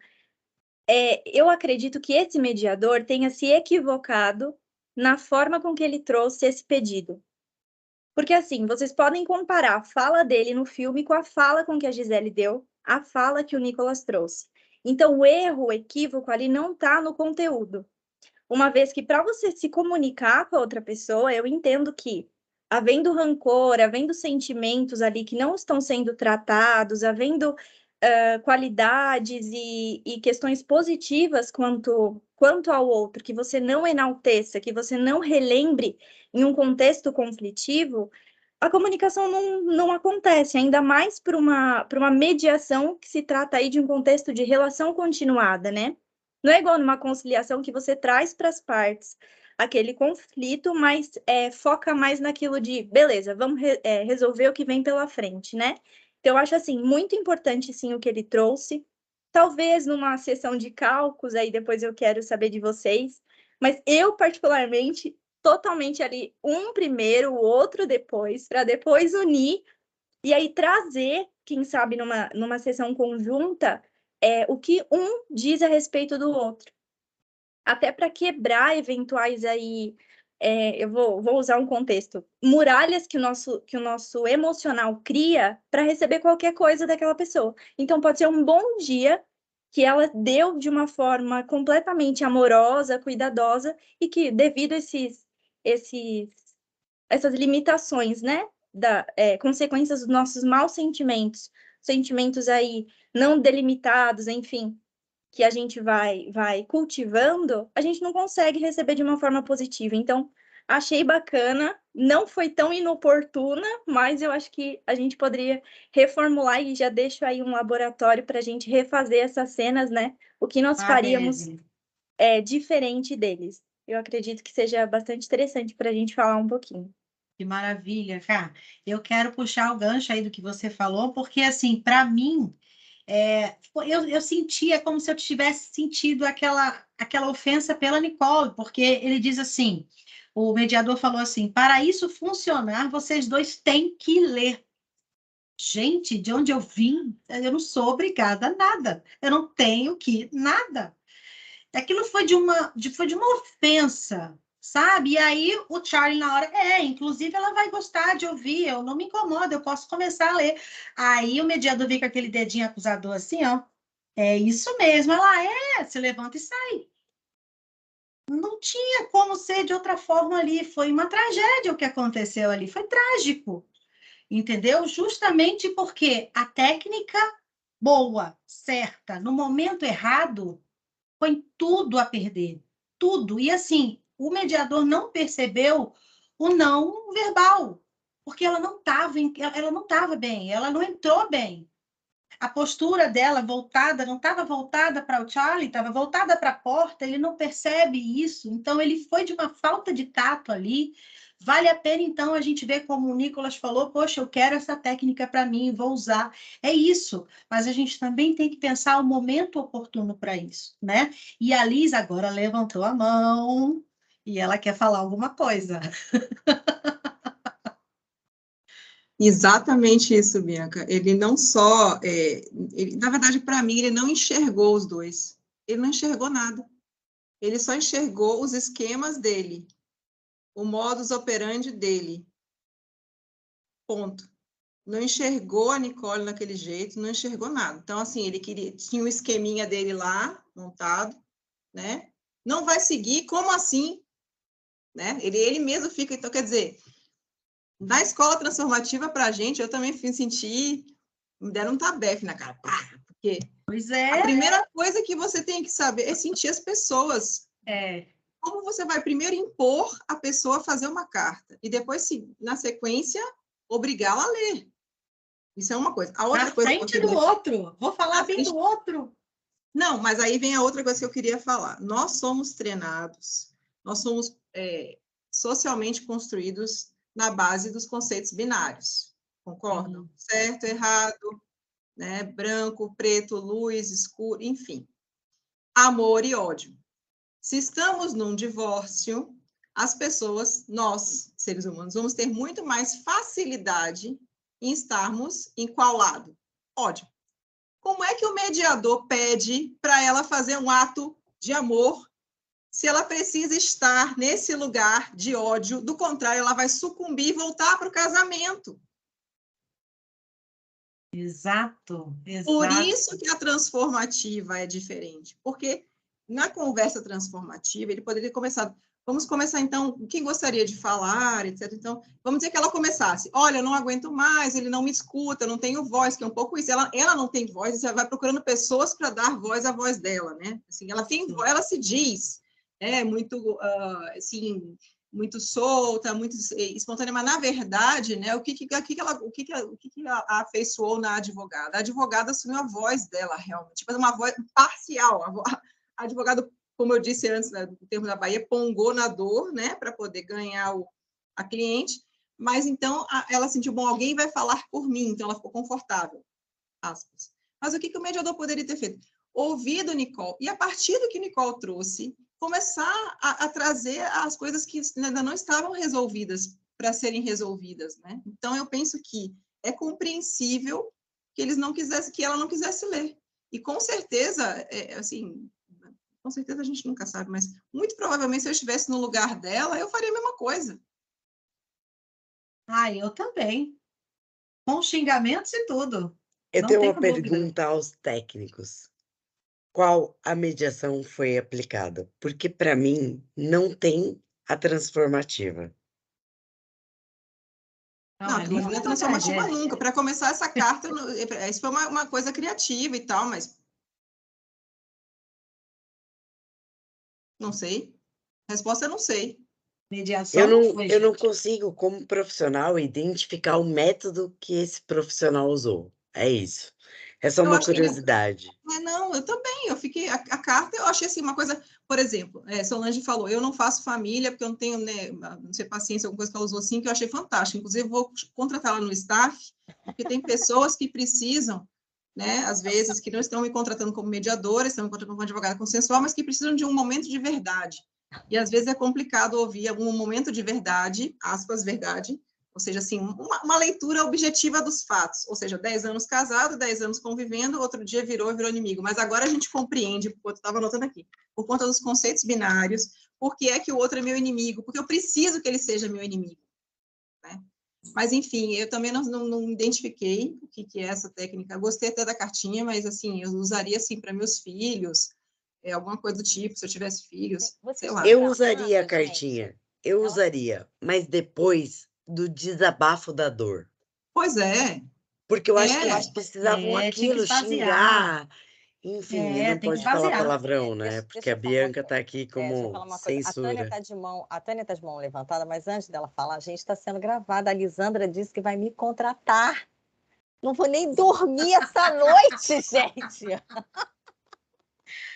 Eu acredito que esse mediador tenha se equivocado na forma com que ele trouxe esse pedido. Porque, assim, vocês podem comparar a fala dele no filme com a fala com que a Gisele deu, a fala que o Nicolas trouxe. Então, o erro, o equívoco ali não está no conteúdo. Uma vez que, para você se comunicar com a outra pessoa, eu entendo que, havendo rancor, havendo sentimentos ali que não estão sendo tratados, havendo qualidades e questões positivas quanto ao outro, que você não enalteça, que você não relembre em um contexto conflitivo, a comunicação não acontece, ainda mais para uma mediação que se trata aí de um contexto de relação continuada, né? Não é igual numa conciliação que você traz para as partes aquele conflito, mas foca mais naquilo de, beleza, vamos resolver o que vem pela frente, né? Então, eu acho, assim, muito importante, sim, o que ele trouxe. Talvez numa sessão de cálculos, aí depois eu quero saber de vocês, mas eu, particularmente, totalmente ali, um primeiro, o outro depois, para depois unir, e aí trazer, quem sabe, numa sessão conjunta, o que um diz a respeito do outro. Até para quebrar eventuais aí, eu vou usar um contexto, muralhas que o nosso emocional cria para receber qualquer coisa daquela pessoa. Então, pode ser um bom dia que ela deu de uma forma completamente amorosa, cuidadosa, e que, devido a essas limitações, né, consequências dos nossos maus sentimentos aí não delimitados, enfim, que a gente vai cultivando, a gente não consegue receber de uma forma positiva. Então, achei bacana, não foi tão inoportuna, mas eu acho que a gente poderia reformular e já deixo aí um laboratório para a gente refazer essas cenas, né? O que nós faríamos diferente deles. Eu acredito que seja bastante interessante para a gente falar um pouquinho. Que maravilha, cara. Eu quero puxar o gancho aí do que você falou, porque, assim, para mim, eu sentia como se eu tivesse sentido aquela ofensa pela Nicole, porque ele diz assim, o mediador falou assim, para isso funcionar, vocês dois têm que ler. Gente, de onde eu vim, eu não sou obrigada a nada. Eu não tenho que nada. Aquilo foi de uma ofensa, sabe? E aí o Charlie na hora, inclusive ela vai gostar de ouvir, eu não me incomodo, eu posso começar a ler. Aí o mediador vem com aquele dedinho acusador assim, ó, é isso mesmo, ela se levanta e sai. Não tinha como ser de outra forma ali, foi uma tragédia o que aconteceu ali, foi trágico, entendeu? Justamente porque a técnica boa, certa, no momento errado, põe tudo a perder, tudo. E assim, o mediador não percebeu o não verbal. porque ela não estava bem, ela não entrou bem. A postura dela voltada, não estava voltada para o Charlie, estava voltada para a porta, ele não percebe isso, então ele foi de uma falta de tato ali. Vale a pena, então, a gente ver como o Nicolas falou, poxa, eu quero essa técnica para mim, vou usar. É isso, mas a gente também tem que pensar o momento oportuno para isso, né? E a Liz agora levantou a mão e ela quer falar alguma coisa. Exatamente isso, Bianca. Ele não só, na verdade, para mim, ele não enxergou os dois. Ele não enxergou nada. Ele só enxergou os esquemas dele, o modus operandi dele. Ponto. Não enxergou a Nicole naquele jeito, não enxergou nada. Então, assim, tinha um esqueminha dele lá, montado, né? Não vai seguir, como assim? Né? Ele mesmo fica, então, quer dizer, na escola transformativa, para a gente, eu também me deram um tabefe na cara, porque Pois é. A primeira coisa que você tem que saber é sentir as pessoas. É. Como você vai primeiro impor a pessoa a fazer uma carta e depois, na sequência, obrigá-la a ler. Isso é uma coisa. A outra coisa frente que eu queria... do outro. Vou falar bem do outro. Não, mas aí vem a outra coisa que eu queria falar. Nós somos treinados, nós somos socialmente construídos na base dos conceitos binários. Concordam? Certo, errado, né? Branco, preto, luz, escuro, enfim. Amor e ódio. Se estamos num divórcio, as pessoas, nós, seres humanos, vamos ter muito mais facilidade em estarmos em qual lado? Ódio. Como é que o mediador pede para ela fazer um ato de amor se ela precisa estar nesse lugar de ódio? Do contrário, ela vai sucumbir e voltar para o casamento. Exato. Por isso que a transformativa é diferente, porque na conversa transformativa ele poderia começar, vamos começar então, quem gostaria de falar, etc. Então, vamos dizer que ela começasse, olha, eu não aguento mais, ele não me escuta, eu não tenho voz, que é um pouco isso, ela não tem voz, você vai procurando pessoas para dar voz à voz dela, né? Assim, ela tem, ela se diz, muito, assim, muito solta, muito espontânea, mas na verdade, né, o que ela afeiçoou na advogada? A advogada assumiu a voz dela realmente, tipo, uma voz parcial. A advogada, como eu disse antes, né, no termo da Bahia, pongou na dor, né, para poder ganhar a cliente, mas então ela sentiu, bom, alguém vai falar por mim, então ela ficou confortável, aspas. Mas o que o mediador poderia ter feito? Ouvido Nicole, e a partir do que Nicole trouxe, começar a trazer as coisas que ainda não estavam resolvidas para serem resolvidas, né? Então eu penso que é compreensível que ela não quisesse ler. E com certeza, assim, com certeza a gente nunca sabe, mas muito provavelmente se eu estivesse no lugar dela, eu faria a mesma coisa. Eu também. Com xingamentos e tudo. Eu tenho uma pergunta aos técnicos. Qual a mediação foi aplicada? Porque, para mim, não tem a transformativa. Não é transformativa nunca. Para começar essa carta, isso foi uma coisa criativa e tal, mas... Não sei. A resposta é não sei. Mediação eu não consigo, como profissional, identificar o método que esse profissional usou. É isso. É só uma curiosidade. Não, eu também. Eu fiquei a carta, eu achei assim uma coisa, por exemplo, Solange falou, eu não faço família porque eu não tenho, né, não sei, paciência, alguma coisa que ela usou assim que eu achei fantástico. Inclusive vou contratá-la no staff, porque tem pessoas que precisam, né, às vezes que não estão me contratando como mediadora, estão me contratando como advogada consensual, mas que precisam de um momento de verdade. E às vezes é complicado ouvir algum momento de verdade, aspas, verdade, ou seja, assim, uma leitura objetiva dos fatos, ou seja, 10 anos casado, 10 anos convivendo, outro dia virou inimigo, mas agora a gente compreende, porque eu estava anotando aqui, por conta dos conceitos binários, por que é que o outro é meu inimigo, porque eu preciso que ele seja meu inimigo, né? Mas, enfim, eu também não identifiquei o que é essa técnica, gostei até da cartinha, mas, assim, eu usaria, assim, para meus filhos, alguma coisa do tipo, se eu tivesse filhos, sei lá. Eu usaria a cartinha, eu usaria, mas depois do desabafo da dor. Pois é. Porque eu acho que eles precisavam aquilo, xingar Enfim, e não tem que pode falar basear. palavrão, né? Porque Deixa a eu falar uma Bianca coisa. tá aqui Deixa eu como falar uma coisa. censura. A Tânia tá de mão levantada, mas antes dela falar, a gente está sendo gravada. A Lisandra disse que vai me contratar. Não vou nem dormir essa noite, gente.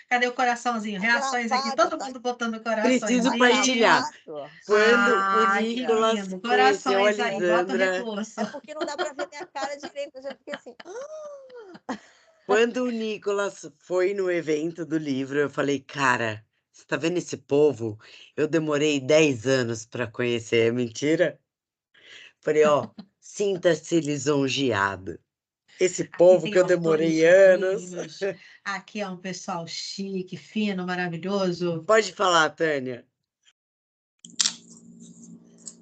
Cadê o coraçãozinho? Reações aqui, Gravado, todo tá- mundo botando Preciso tá coraçõezinho. partilhar. gravado. Quando o Ai, que Nicolas lindo. conheceu a Corações aí, bota o Lisandra, recurso. É porque não dá para ver minha cara direito. Eu já fiquei assim. quando o Nicolas foi no evento do livro, eu falei, cara, você tá vendo esse povo? Eu demorei 10 anos para conhecer, é mentira? Falei, ó, sinta-se lisonjeado. Esse Aqui povo tem que eu autores demorei de anos. livros. Aqui é um pessoal chique, fino, maravilhoso. Pode falar, Tânia.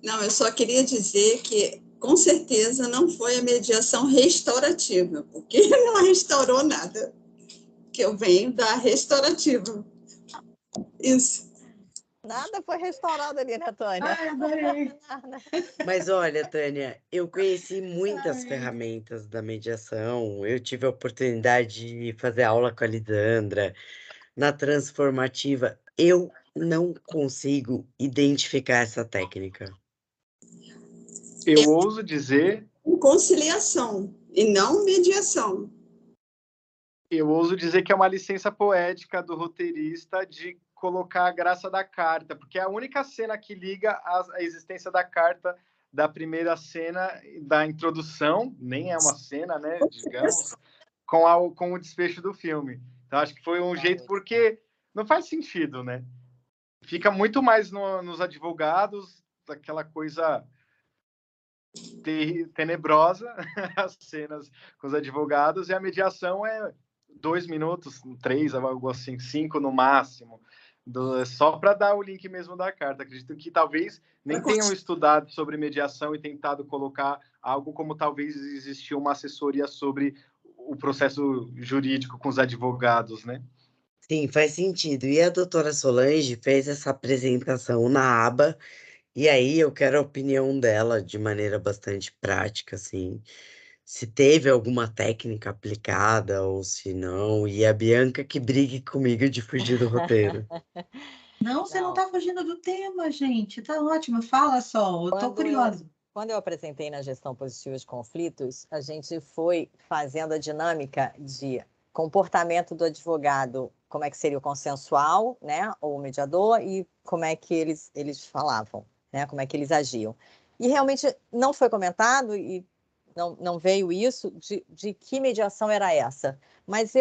Não, eu só queria dizer que, com certeza, não foi a mediação restaurativa, porque não restaurou nada, que eu venho da restaurativa. Isso. Nada foi restaurado ali, né, Tânia? Ai, adorei. Nada. Mas olha, Tânia, eu conheci muitas Ai. ferramentas da mediação. Eu tive a oportunidade de fazer aula com a Lisandra. Na transformativa, eu não consigo identificar essa técnica. Eu ouso dizer Conciliação e não mediação. que é uma licença poética do roteirista de colocar a graça da carta, porque é a única cena que liga a existência da carta da primeira cena da introdução, nem é uma cena, né, digamos, com o desfecho do filme. Então, acho que foi um jeito, porque não faz sentido, né? Fica muito mais nos advogados, aquela coisa tenebrosa, as cenas com os advogados, e a mediação é 2 minutos, 3, algo assim, 5 no máximo, só para dar o link mesmo da carta. Acredito que talvez nem tenham estudado sobre mediação e tentado colocar algo como talvez existia uma assessoria sobre o processo jurídico com os advogados, né? Sim, faz sentido. E a doutora Solange fez essa apresentação na aba, e aí eu quero a opinião dela de maneira bastante prática, assim. Se teve alguma técnica aplicada ou se não, e a Bianca que brigue comigo de fugir do roteiro. Não, você não está fugindo do tema, gente. Tá ótimo. Fala só, eu estou curiosa. Quando eu apresentei na gestão positiva de conflitos, a gente foi fazendo a dinâmica de comportamento do advogado, como é que seria o consensual, né, ou o mediador, e como é que eles falavam, né, como é que eles agiam. E realmente não foi comentado e não veio isso de que mediação era essa. Mas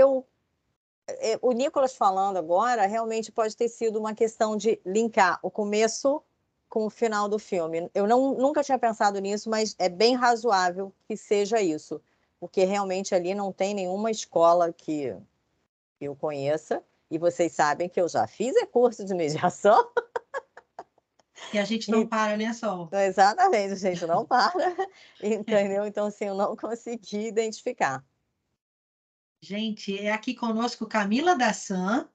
o Nicolas falando agora realmente pode ter sido uma questão de linkar o começo com o final do filme. Eu nunca tinha pensado nisso, mas é bem razoável que seja isso, porque realmente ali não tem nenhuma escola que eu conheça, e vocês sabem que eu já fiz curso de mediação. E a gente não para, né, Sol? Exatamente, a gente não para, entendeu? Então, assim, eu não consegui identificar. Gente, é aqui conosco Camila Dassan,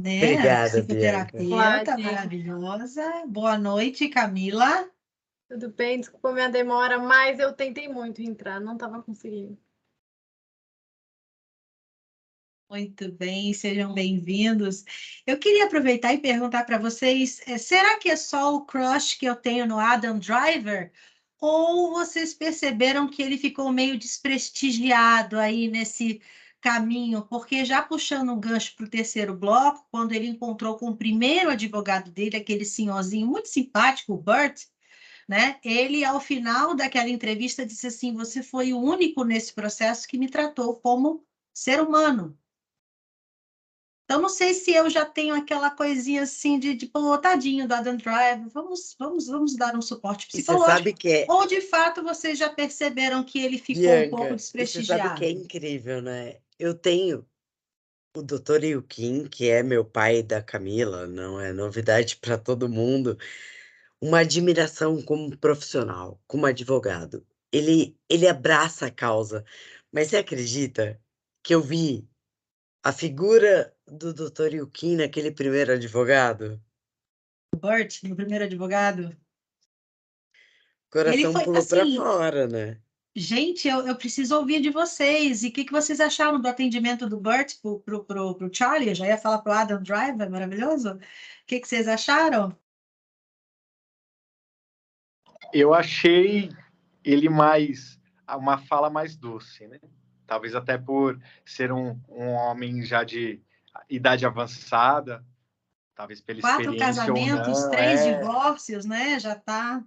né? Obrigada, Psicoterapeuta Bianca. maravilhosa. Boa noite, Camila. Tudo bem? Desculpa a minha demora, mas eu tentei muito entrar, não estava conseguindo. Muito bem, sejam bem-vindos. Eu queria aproveitar e perguntar para vocês, será que é só o crush que eu tenho no Adam Driver? Ou vocês perceberam que ele ficou meio desprestigiado aí nesse caminho? Porque já puxando um gancho para o terceiro bloco, quando ele encontrou com o primeiro advogado dele, aquele senhorzinho muito simpático, o Burt, né? Ele, ao final daquela entrevista, disse assim, você foi o único nesse processo que me tratou como ser humano. Então, não sei se eu já tenho aquela coisinha assim de pô, tadinho do Adam Driver, vamos dar um suporte psicológico. E você sabe que é... Ou, de fato, vocês já perceberam que ele ficou Bianca, um pouco desprestigiado? Você sabe que é incrível, né? Eu tenho o Dr. Yukin, que é meu pai da Camila, não é novidade para todo mundo, uma admiração como profissional, como advogado. Ele abraça a causa, mas você acredita que eu vi a figura do Dr. Yukin naquele primeiro advogado? O Burt, no primeiro advogado? O coração Ele foi, pulou para assim, fora, né? Gente, eu preciso ouvir de vocês. E o que vocês acharam do atendimento do Burt pro Charlie? Eu já ia falar pro Adam Driver, maravilhoso. O que vocês acharam? Eu achei ele uma fala mais doce, né? Talvez até por ser um homem já de idade avançada, talvez pela 4 experiência ou casamentos, não, 3 divórcios, né? Já tá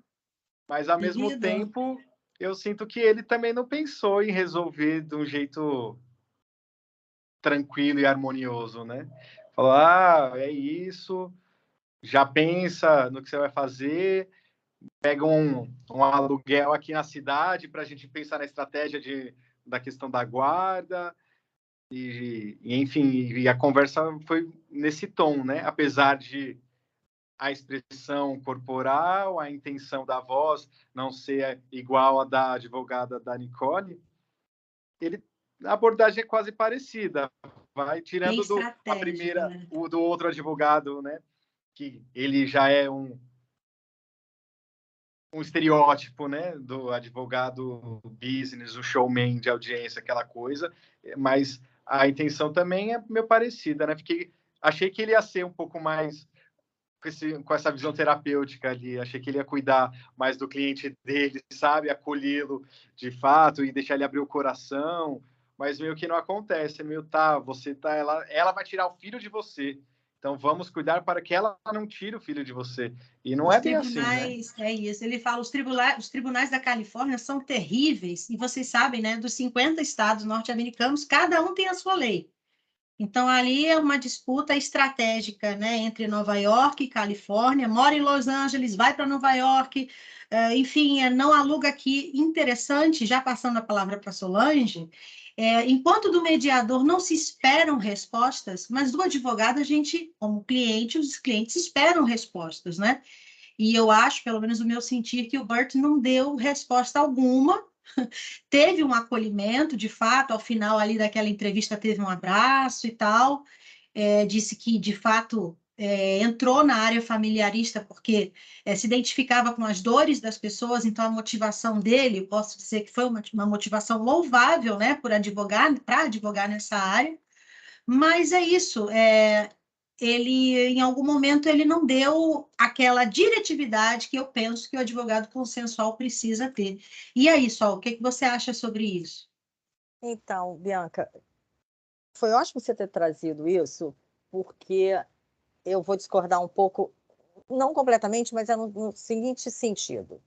Mas ao mesmo vivido. tempo, eu sinto que ele também não pensou em resolver de um jeito tranquilo e harmonioso, né? Falou, é isso, já pensa no que você vai fazer, pega um aluguel aqui na cidade para a gente pensar na estratégia da questão da guarda, enfim, e a conversa foi nesse tom, né? Apesar de a expressão corporal, a intenção da voz não ser igual à da advogada da Nicole, a abordagem é quase parecida. Vai tirando a primeira, né? do outro advogado, né? Que ele já é um estereótipo, né, do advogado business, o showman de audiência, aquela coisa, mas a intenção também é meio parecida, né? Achei que ele ia ser um pouco mais com essa visão terapêutica ali, achei que ele ia cuidar mais do cliente dele, sabe, acolhê-lo de fato e deixar ele abrir o coração, mas meio que não acontece, ela vai tirar o filho de você. Então, vamos cuidar para que ela não tire o filho de você. E não Os é bem assim, né? É isso. Ele fala, os tribunais da Califórnia são terríveis, e vocês sabem, né, dos 50 estados norte-americanos, cada um tem a sua lei. Então, ali é uma disputa estratégica, né, entre Nova York e Califórnia. Mora em Los Angeles, vai para Nova York, enfim, não aluga aqui. Interessante, já passando a palavra para Solange, enquanto do mediador não se esperam respostas, mas do advogado a gente, como cliente, os clientes esperam respostas, né? E eu acho, pelo menos o meu sentir, que o Burt não deu resposta alguma. Teve um acolhimento, de fato, ao final ali daquela entrevista teve um abraço e tal, disse que, de fato, entrou na área familiarista porque se identificava com as dores das pessoas, então a motivação dele, eu posso dizer que foi uma motivação louvável, né, para advogar nessa área, mas é isso, ele, em algum momento, ele não deu aquela diretividade que eu penso que o advogado consensual precisa ter. E aí, Sol, o que você acha sobre isso? Então, Bianca, foi ótimo você ter trazido isso, porque eu vou discordar um pouco, não completamente, mas é no seguinte sentido.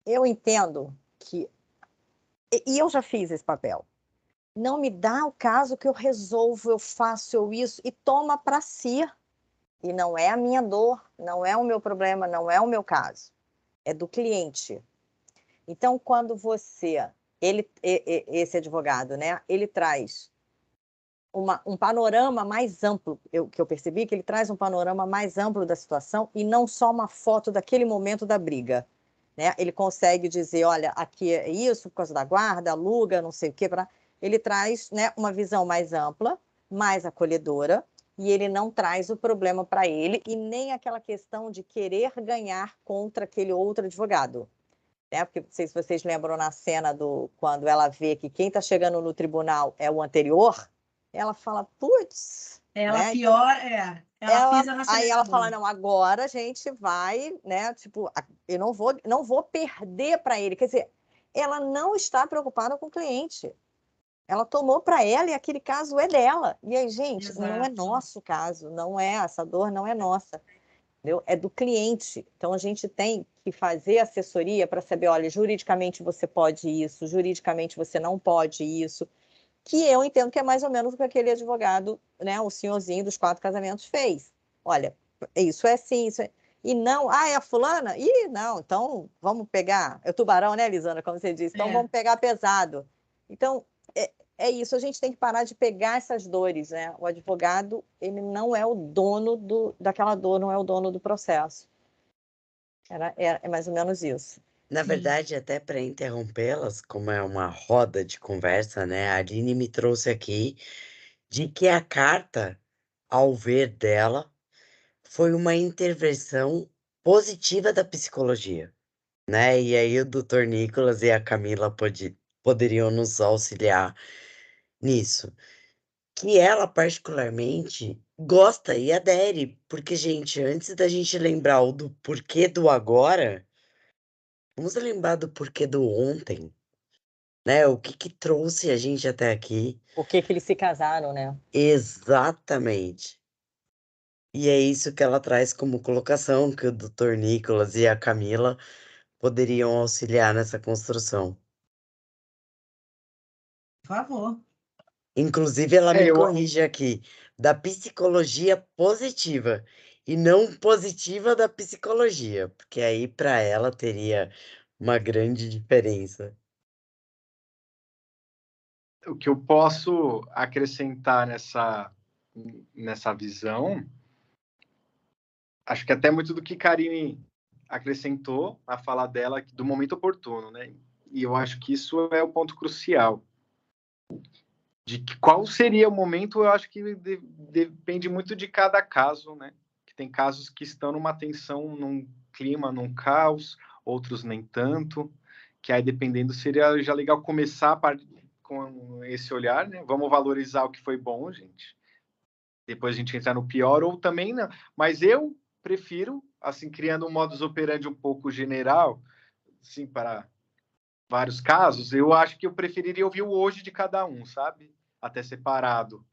Eu entendo que, e eu já fiz esse papel, não me dá o caso que eu resolvo, eu faço isso, e toma para si. E não é a minha dor, não é o meu problema, não é o meu caso. É do cliente. Então, quando esse advogado, né, ele traz um panorama mais amplo, que eu percebi que ele traz um panorama mais amplo da situação e não só uma foto daquele momento da briga. Né? Ele consegue dizer, olha, aqui é isso por causa da guarda, aluga, não sei o quê. Ele traz, né, uma visão mais ampla, mais acolhedora, e ele não traz o problema para ele e nem aquela questão de querer ganhar contra aquele outro advogado. Né? Porque, não sei se vocês lembram na cena quando ela vê que quem está chegando no tribunal é o anterior, ela fala, putz... Ela né? pior, ela pisa no Aí ela acelerador. fala, não, agora a gente vai, né, tipo, eu não vou perder para ele. Quer dizer, ela não está preocupada com o cliente. Ela tomou para ela e aquele caso é dela. E aí, gente, Exato. não é nosso caso, não é, essa dor não é nossa. Entendeu? É do cliente. Então, a gente tem que fazer assessoria para saber, olha, juridicamente você pode isso, juridicamente você não pode isso, que eu entendo que é mais ou menos o que aquele advogado, né, o senhorzinho dos 4 casamentos fez. Olha, isso é assim, isso é... E não, é a fulana? Ih, não, então vamos pegar, é o tubarão, né, Lisana, como você disse, então vamos pegar pesado. Então, é isso, a gente tem que parar de pegar essas dores, né? O advogado, ele não é o dono daquela dor, não é o dono do processo. É mais ou menos isso. Na verdade, até para interrompê-las, como é uma roda de conversa, né? A Aline me trouxe aqui de que a carta, ao ver dela, foi uma intervenção positiva da psicologia. né? E aí o Dr. Nicolas e a Camila poderiam nos auxiliar nisso. Que ela, particularmente, gosta e adere. Porque, gente, antes da gente lembrar do porquê do agora, vamos lembrar do porquê do ontem, né? O que que trouxe a gente até aqui. Por que que eles se casaram, né? Exatamente. E é isso que ela traz como colocação, que o Dr. Nicolas e a Camila poderiam auxiliar nessa construção. Por favor. Inclusive, ela me Eu, corrige aqui, da psicologia positiva e não positiva da psicologia, porque aí para ela teria uma grande diferença. o que eu posso acrescentar nessa visão, acho que até muito do que Karine acrescentou na fala dela, do momento oportuno, né? E eu acho que isso é o ponto crucial. De que qual seria o momento, eu acho que depende muito de cada caso, né? Que tem casos que estão numa tensão, num clima, num caos, outros nem tanto, que aí dependendo seria já legal começar com esse olhar, né? Vamos valorizar o que foi bom, gente. Depois a gente entrar no pior, ou também não. Mas eu prefiro, assim, criando um modus operandi um pouco general, assim, para vários casos, eu acho que eu preferiria ouvir o hoje de cada um, sabe? Até separado.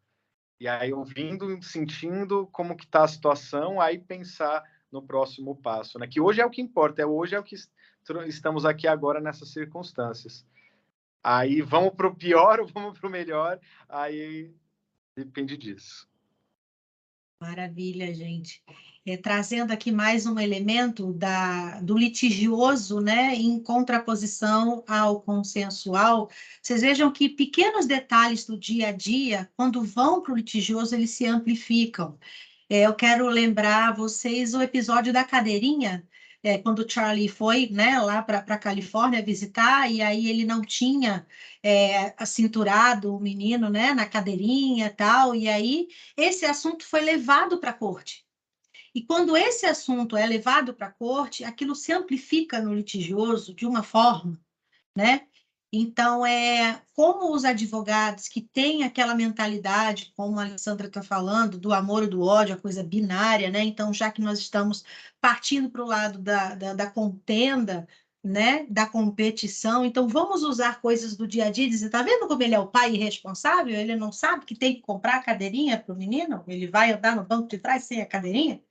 E aí, ouvindo, sentindo como que está a situação, aí pensar no próximo passo, né? Que hoje é o que importa, hoje é o que estamos aqui agora nessas circunstâncias. Aí, vamos para o pior ou vamos para o melhor? Aí, depende disso. Maravilha, gente. Trazendo aqui mais um elemento do litigioso, né, em contraposição ao consensual, vocês vejam que pequenos detalhes do dia a dia, quando vão para o litigioso, eles se amplificam. Eu quero lembrar vocês o episódio da cadeirinha, quando o Charlie foi, né, lá para a Califórnia visitar, e aí ele não tinha acinturado o menino, né, na cadeirinha e tal, e aí esse assunto foi levado para a corte. E quando esse assunto é levado para a corte, aquilo se amplifica no litigioso de uma forma, né? Então, como os advogados que têm aquela mentalidade, como a Alessandra está falando, do amor e do ódio, a coisa binária, né? Então, já que nós estamos partindo para o lado da contenda, né? Da competição, então vamos usar coisas do dia a dia e dizer, tá vendo como ele é o pai irresponsável? Ele não sabe que tem que comprar a cadeirinha para o menino? Ele vai andar no banco de trás sem a cadeirinha?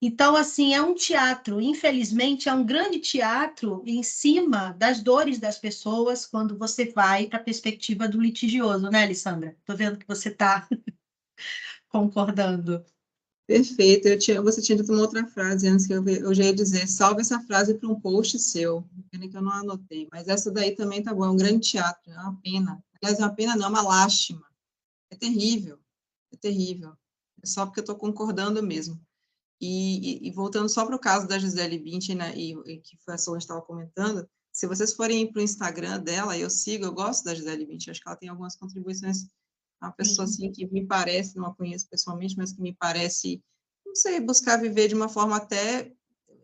Então, assim, é um teatro, infelizmente, é um grande teatro em cima das dores das pessoas quando você vai para a perspectiva do litigioso, né, Alessandra? Estou vendo que você está concordando. Perfeito. Você tinha dito uma outra frase antes que eu já ia dizer, salve essa frase para um post seu. Pena que eu não anotei, mas essa daí também tá bom, é um grande teatro, é uma pena. Aliás, é uma pena não, é uma lástima. É terrível, é terrível. É só porque eu estou concordando mesmo. E voltando só para o caso da Gisele Bündchen, né, e que foi a Solange estava comentando, se vocês forem para o Instagram dela, eu gosto da Gisele Bündchen, acho que ela tem algumas contribuições, uma pessoa assim que me parece, não a conheço pessoalmente, mas que me parece, não sei, buscar viver de uma forma até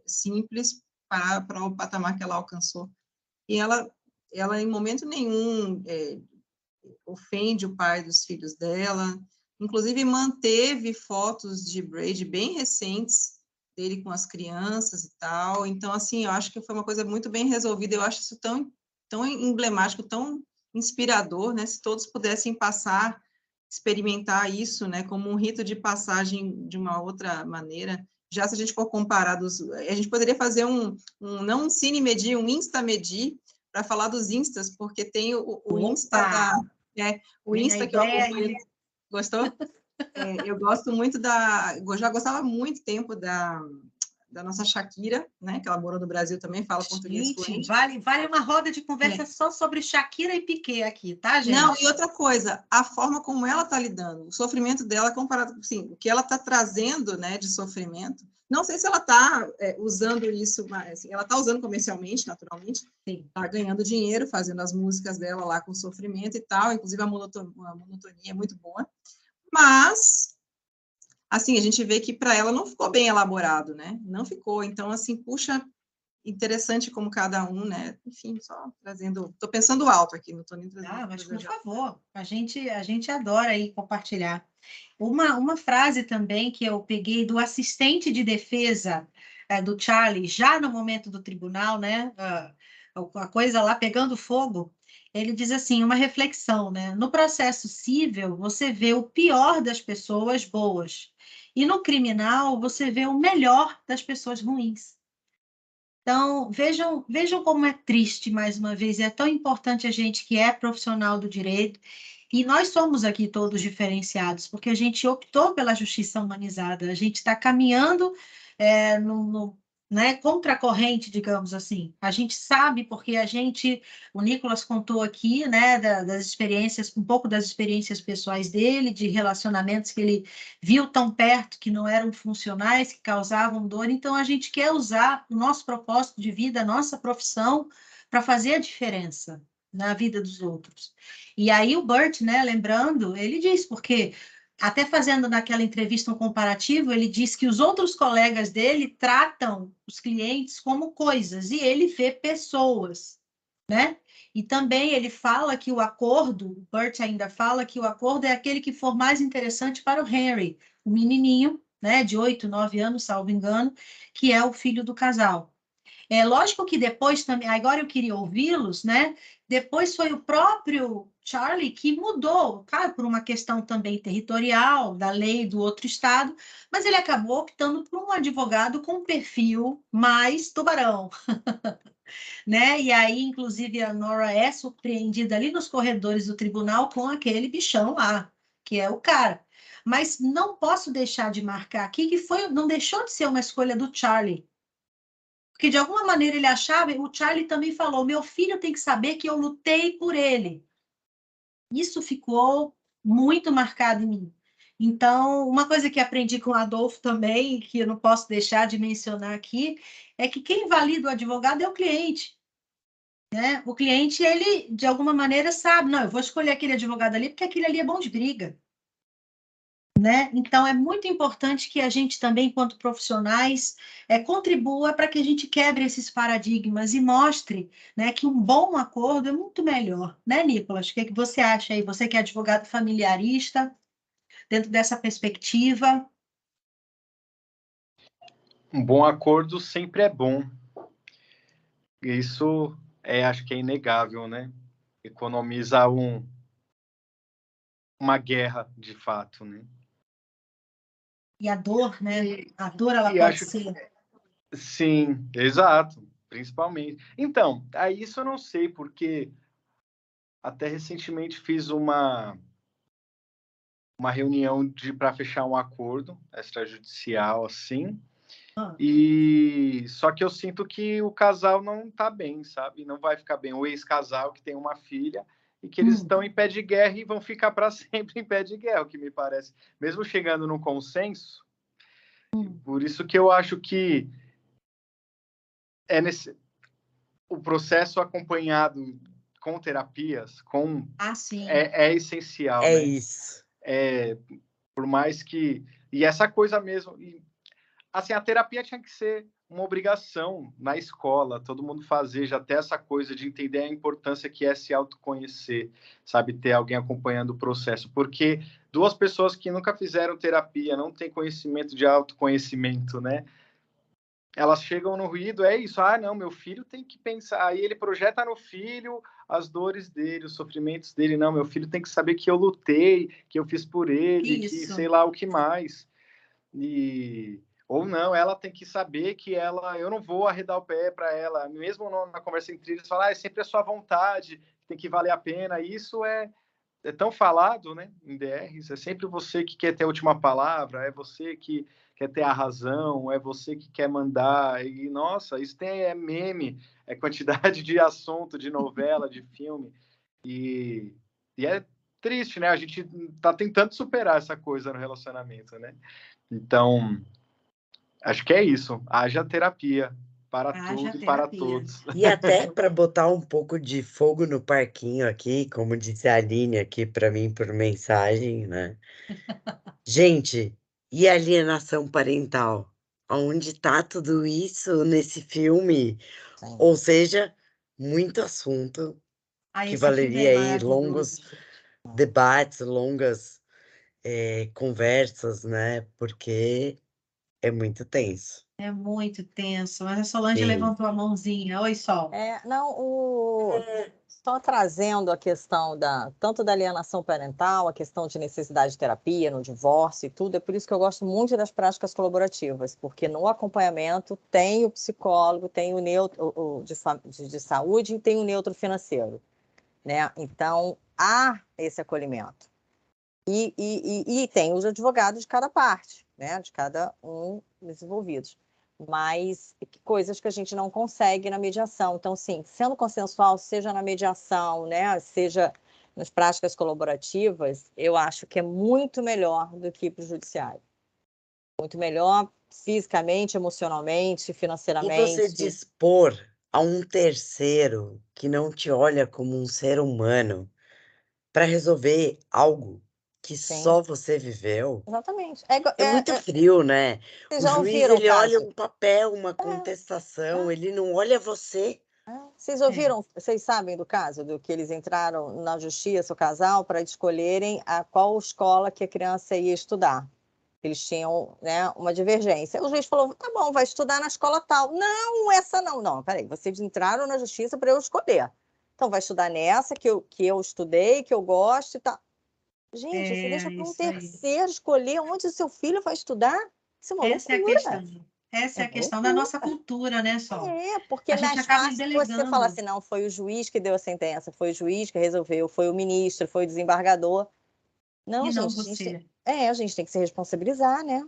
simples para o patamar que ela alcançou. E ela em momento nenhum ofende o pai dos filhos dela, inclusive manteve fotos de Brady bem recentes dele com as crianças e tal. Então, assim, eu acho que foi uma coisa muito bem resolvida. Eu acho isso tão emblemático, tão inspirador, né? Se todos pudessem passar, experimentar isso, né? Como um rito de passagem de uma outra maneira. Já se a gente for comparar a gente poderia fazer não um Cine Medir, um Insta Medir, para falar dos Instas, porque tem o Insta o Insta que eu acompanho. Gostou? Eu gosto muito já gostava há muito tempo da nossa Shakira, né? Que ela morou no Brasil também, fala português fluente. Vale uma roda de conversa só sobre Shakira e Piqué aqui, tá, gente? Não, e outra coisa, a forma como ela está lidando, o sofrimento dela comparado, assim, o que ela está trazendo, né, de sofrimento. Não sei se ela está usando isso, mas assim, ela está usando comercialmente, naturalmente. Está ganhando dinheiro, fazendo as músicas dela lá com sofrimento e tal, inclusive a monotonia é muito boa. Mas, assim, a gente vê que para ela não ficou bem elaborado, né? Não ficou. Então, assim, puxa interessante como cada um, né? Enfim, só trazendo... Estou pensando alto aqui, não estou nem trazendo... Mas por favor, a gente adora aí compartilhar. Uma frase também que eu peguei do assistente de defesa do Charlie, já no momento do tribunal, né? A coisa lá pegando fogo, ele diz assim, uma reflexão, né? No processo civil, você vê o pior das pessoas boas, e no criminal, você vê o melhor das pessoas ruins. Então, vejam como é triste, mais uma vez, é tão importante a gente que é profissional do direito, e nós somos aqui todos diferenciados, porque a gente optou pela justiça humanizada, a gente está caminhando né, contra a corrente, digamos assim. A gente sabe, porque o Nicolas contou aqui, né, das experiências, um pouco das experiências pessoais dele, de relacionamentos que ele viu tão perto, que não eram funcionais, que causavam dor. Então, a gente quer usar o nosso propósito de vida, a nossa profissão, para fazer a diferença na vida dos outros. E aí o Burt, né, lembrando, ele diz, porque até fazendo naquela entrevista um comparativo, ele diz que os outros colegas dele tratam os clientes como coisas, e ele vê pessoas, né? E também ele fala que o acordo, o Burt ainda fala que o acordo é aquele que for mais interessante para o Henry, o menininho, né, de 8, 9 anos, salvo engano, que é o filho do casal. É lógico que depois também, agora eu queria ouvi-los, né? Depois foi o próprio Charlie que mudou, claro, por uma questão também territorial, da lei do outro estado, mas ele acabou optando por um advogado com um perfil mais tubarão, né? E aí, inclusive, a Nora é surpreendida ali nos corredores do tribunal com aquele bichão lá, que é o cara. Mas não posso deixar de marcar aqui que não deixou de ser uma escolha do Charlie. Porque, de alguma maneira, ele achava, o Charlie também falou, meu filho tem que saber que eu lutei por ele. Isso ficou muito marcado em mim. Então, uma coisa que aprendi com o Adolfo também, que eu não posso deixar de mencionar aqui, é que quem valida o advogado é o cliente. Né? O cliente, ele, de alguma maneira, sabe, não, eu vou escolher aquele advogado ali porque aquele ali é bom de briga. Né? Então, é muito importante que a gente também, enquanto profissionais, contribua para que a gente quebre esses paradigmas e mostre, né, que um bom acordo é muito melhor. Né, Nicolas? O que você acha aí? Você que é advogado familiarista, dentro dessa perspectiva? Um bom acordo sempre é bom. Isso acho que é inegável, né? Economiza uma guerra, de fato, né? E a dor, né? A dor, ela pode ser... Sim, exato, principalmente. Então, aí isso eu não sei, porque até recentemente fiz uma reunião para fechar um acordo extrajudicial, assim, e só que eu sinto que o casal não tá bem, sabe? Não vai ficar bem. O ex-casal que tem uma filha e que eles estão em pé de guerra e vão ficar para sempre em pé de guerra, o que me parece. Mesmo chegando num consenso, por isso que eu acho que o processo acompanhado com terapias, é essencial. É né? isso. Por mais que... E essa coisa mesmo... Assim, a terapia tinha que ser uma obrigação na escola, todo mundo fazer, já ter essa coisa de entender a importância que é se autoconhecer, sabe? Ter alguém acompanhando o processo. Porque duas pessoas que nunca fizeram terapia, não têm conhecimento de autoconhecimento, né? Elas chegam no ruído, é isso, não, meu filho tem que pensar, aí ele projeta no filho as dores dele, os sofrimentos dele, não, meu filho tem que saber que eu lutei, que eu fiz por ele, que sei lá o que mais, ou não, ela tem que saber que eu não vou arredar o pé para ela, mesmo na conversa entre eles, falar, é sempre a sua vontade, tem que valer a pena, isso é tão falado, né, em DRs, é sempre você que quer ter a última palavra, é você que quer ter a razão, é você que quer mandar, e nossa, isso é meme, é quantidade de assunto, de novela, de filme, e é triste, né, a gente tá tentando superar essa coisa no relacionamento, né, então, acho que é isso, haja terapia, para tudo e para todos. E até para botar um pouco de fogo no parquinho aqui, como disse a Aline aqui para mim por mensagem, né? Gente, e alienação parental? onde tá tudo isso nesse filme. Sim. Ou seja, muito assunto que Esse filme é valeria aí maravilhoso, longos gente. debates, longas conversas, né? Porque é muito tenso. É muito tenso. Mas a Solange Sim. levantou a mãozinha. Oi, Sol. Só trazendo a questão tanto da alienação parental, a questão de necessidade de terapia, no divórcio e tudo, é por isso que eu gosto muito das práticas colaborativas, porque no acompanhamento tem o psicólogo, tem o neutro de saúde e tem o neutro financeiro, né? Então, há esse acolhimento. E tem os advogados de cada parte, né? De cada um dos envolvidos. Mas coisas que a gente não consegue na mediação. Então, sim, sendo consensual, seja na mediação, né? Seja nas práticas colaborativas, eu acho que é muito melhor do que ir para o judiciário. Muito melhor fisicamente, emocionalmente, E você financeiramente. dispor a um terceiro que não te olha como um ser humano para resolver algo que Sim. só você viveu, Exatamente. é muito frio, né? Vocês O já juiz, ouviram o ele olha caso? um papel, uma contestação, ele não olha você. Vocês ouviram, vocês sabem do caso, do que eles entraram na justiça, o casal, para escolherem qual escola que a criança ia estudar. Eles tinham, né, uma divergência. O juiz falou, tá bom, vai estudar na escola tal. Não, essa não. Não, peraí, vocês entraram na justiça para eu escolher. Então, vai estudar nessa que eu estudei, que eu gosto e tal. Gente, você deixa para um terceiro escolher onde o seu filho vai estudar? Isso é uma Essa é a loucura. questão. Essa é a questão da loucura. nossa cultura, né, Sol? Porque A é gente mais acaba fácil você falar assim, não, foi o juiz que deu a sentença, foi o juiz que resolveu, foi o ministro, foi o desembargador. Não, E não gente, você. a gente tem que se responsabilizar, né?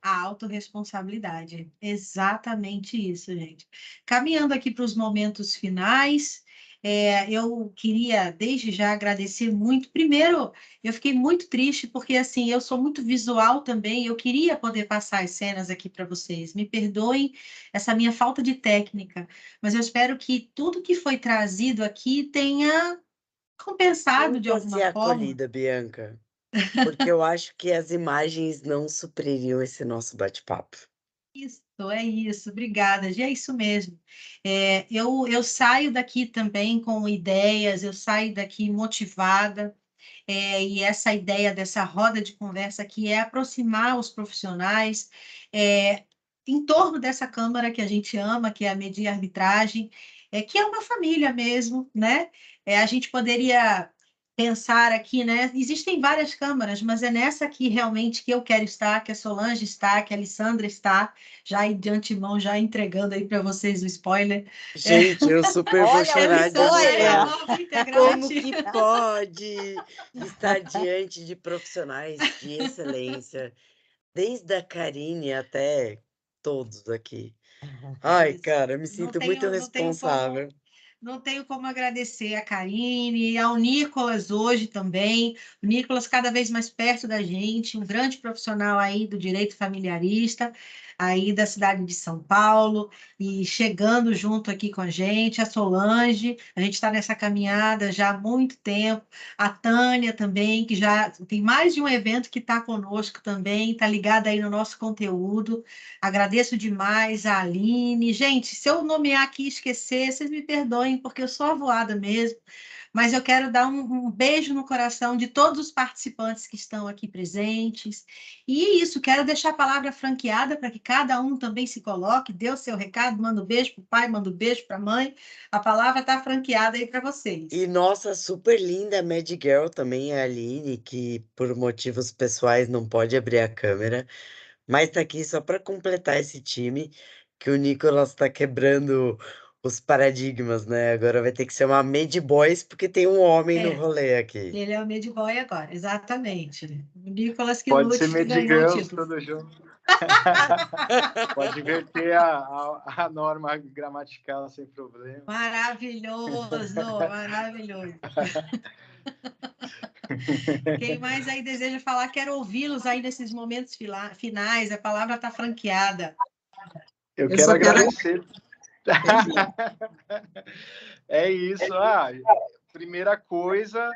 A autorresponsabilidade. Exatamente isso, gente. Caminhando aqui para os momentos finais, eu queria, desde já, agradecer muito. Primeiro, eu fiquei muito triste, porque, assim, eu sou muito visual também, eu queria poder passar as cenas aqui para vocês. Me perdoem essa minha falta de técnica, mas eu espero que tudo que foi trazido aqui tenha compensado de Sinta-se alguma forma. acolhida, Bianca. Porque eu acho que as imagens não supeririam esse nosso bate-papo. Isso, é isso, obrigada, é isso mesmo. Eu saio daqui também com ideias, eu saio daqui motivada, e essa ideia dessa roda de conversa aqui é aproximar os profissionais em torno dessa Câmara que a gente ama, que é a Media Arbitragem, que é uma família mesmo, né? A gente poderia pensar aqui, né? Existem várias câmaras, mas é nessa aqui realmente que eu quero estar, que a Solange está, que a Alessandra está, já de antemão, já entregando aí para vocês o spoiler. Gente, eu super vou chorar de spoiler! emoção. Como que pode estar diante de profissionais de excelência, desde a Karine até todos aqui? Ai, cara, me sinto muito responsável. Não tenho como agradecer a Karine, ao Nicolas hoje também. O Nicolas cada vez mais perto da gente, um grande profissional aí do direito familiarista, aí da cidade de São Paulo, e chegando junto aqui com a gente, a Solange, a gente está nessa caminhada já há muito tempo, a Tânia também, que já tem mais de um evento que está conosco também, está ligada aí no nosso conteúdo. Agradeço demais a Aline. Gente, se eu nomear aqui e esquecer, vocês me perdoem, porque eu sou avoada mesmo, mas eu quero dar um beijo no coração de todos os participantes que estão aqui presentes. E isso, quero deixar a palavra franqueada para que cada um também se coloque, dê o seu recado, manda um beijo para o pai, manda um beijo para a mãe. A palavra está franqueada aí para vocês. E nossa super linda Mad Girl também, a Aline, que por motivos pessoais não pode abrir a câmera, mas tá aqui só para completar esse time, que o Nicolas tá quebrando os paradigmas, né? Agora vai ter que ser uma Mad Boys, porque tem um homem no rolê aqui. Ele é o Mad Boy agora, exatamente. O Nicolas que Pode lute, ser que Mad ganhou o Girls, título. tudo junto. Pode inverter a norma gramatical sem problema. Maravilhoso, maravilhoso. Quem mais aí deseja falar, quero ouvi-los aí nesses momentos finais, a palavra está franqueada. Eu quero agradecer. É isso. Primeira coisa,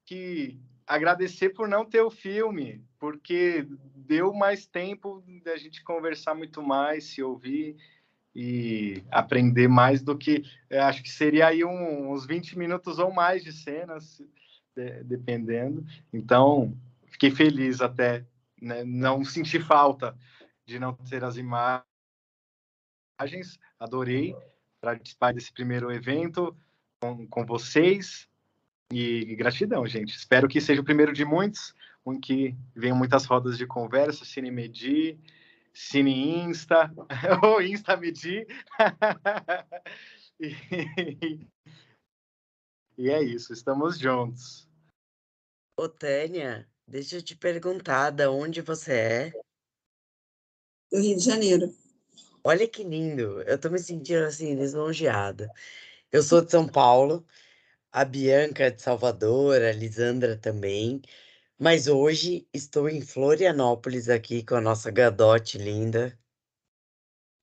que agradecer por não ter o filme, porque deu mais tempo da gente conversar muito mais, se ouvir e aprender mais do que... acho que seria aí uns 20 minutos ou mais de cenas, dependendo. Então, fiquei feliz até, né? Não senti falta de não ter as imagens. Adorei participar desse primeiro evento com vocês. E gratidão, gente. Espero que seja o primeiro de muitos, em que venham muitas rodas de conversa, Cine Medi, Cine Insta, ou Insta Medi. E é isso, estamos juntos. Ô, Tânia, deixa eu te perguntar, de onde você é? Do Rio de Janeiro. Olha que lindo, eu tô me sentindo assim, lisonjeada. Eu sou de São Paulo, a Bianca é de Salvador, a Lisandra também, mas hoje estou em Florianópolis aqui com a nossa Gadote linda,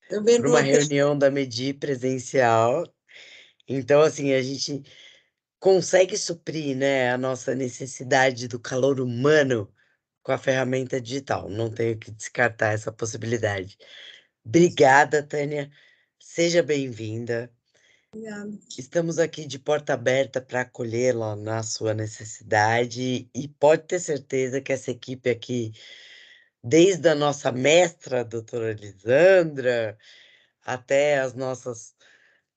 Eu por vendo uma até reunião da Medi presencial. Então, assim, a gente consegue suprir, né, a nossa necessidade do calor humano com a ferramenta digital. Não tenho que descartar essa possibilidade. Obrigada, Tânia. Seja bem-vinda. Estamos aqui de porta aberta para acolhê-la na sua necessidade e pode ter certeza que essa equipe aqui, desde a nossa mestra, a doutora Lisandra, até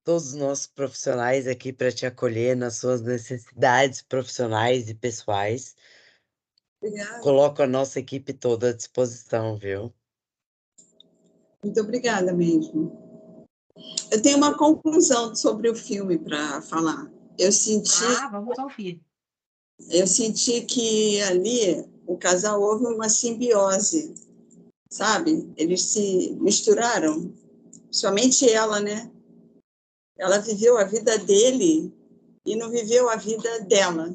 todos os nossos profissionais aqui para te acolher nas suas necessidades profissionais e pessoais. Obrigada. Coloco a nossa equipe toda à disposição, viu? Muito obrigada mesmo. Eu tenho uma conclusão sobre o filme para falar. Vamos ouvir. Eu senti que ali o casal houve uma simbiose, sabe? Eles se misturaram, somente ela, né? Ela viveu a vida dele e não viveu a vida dela.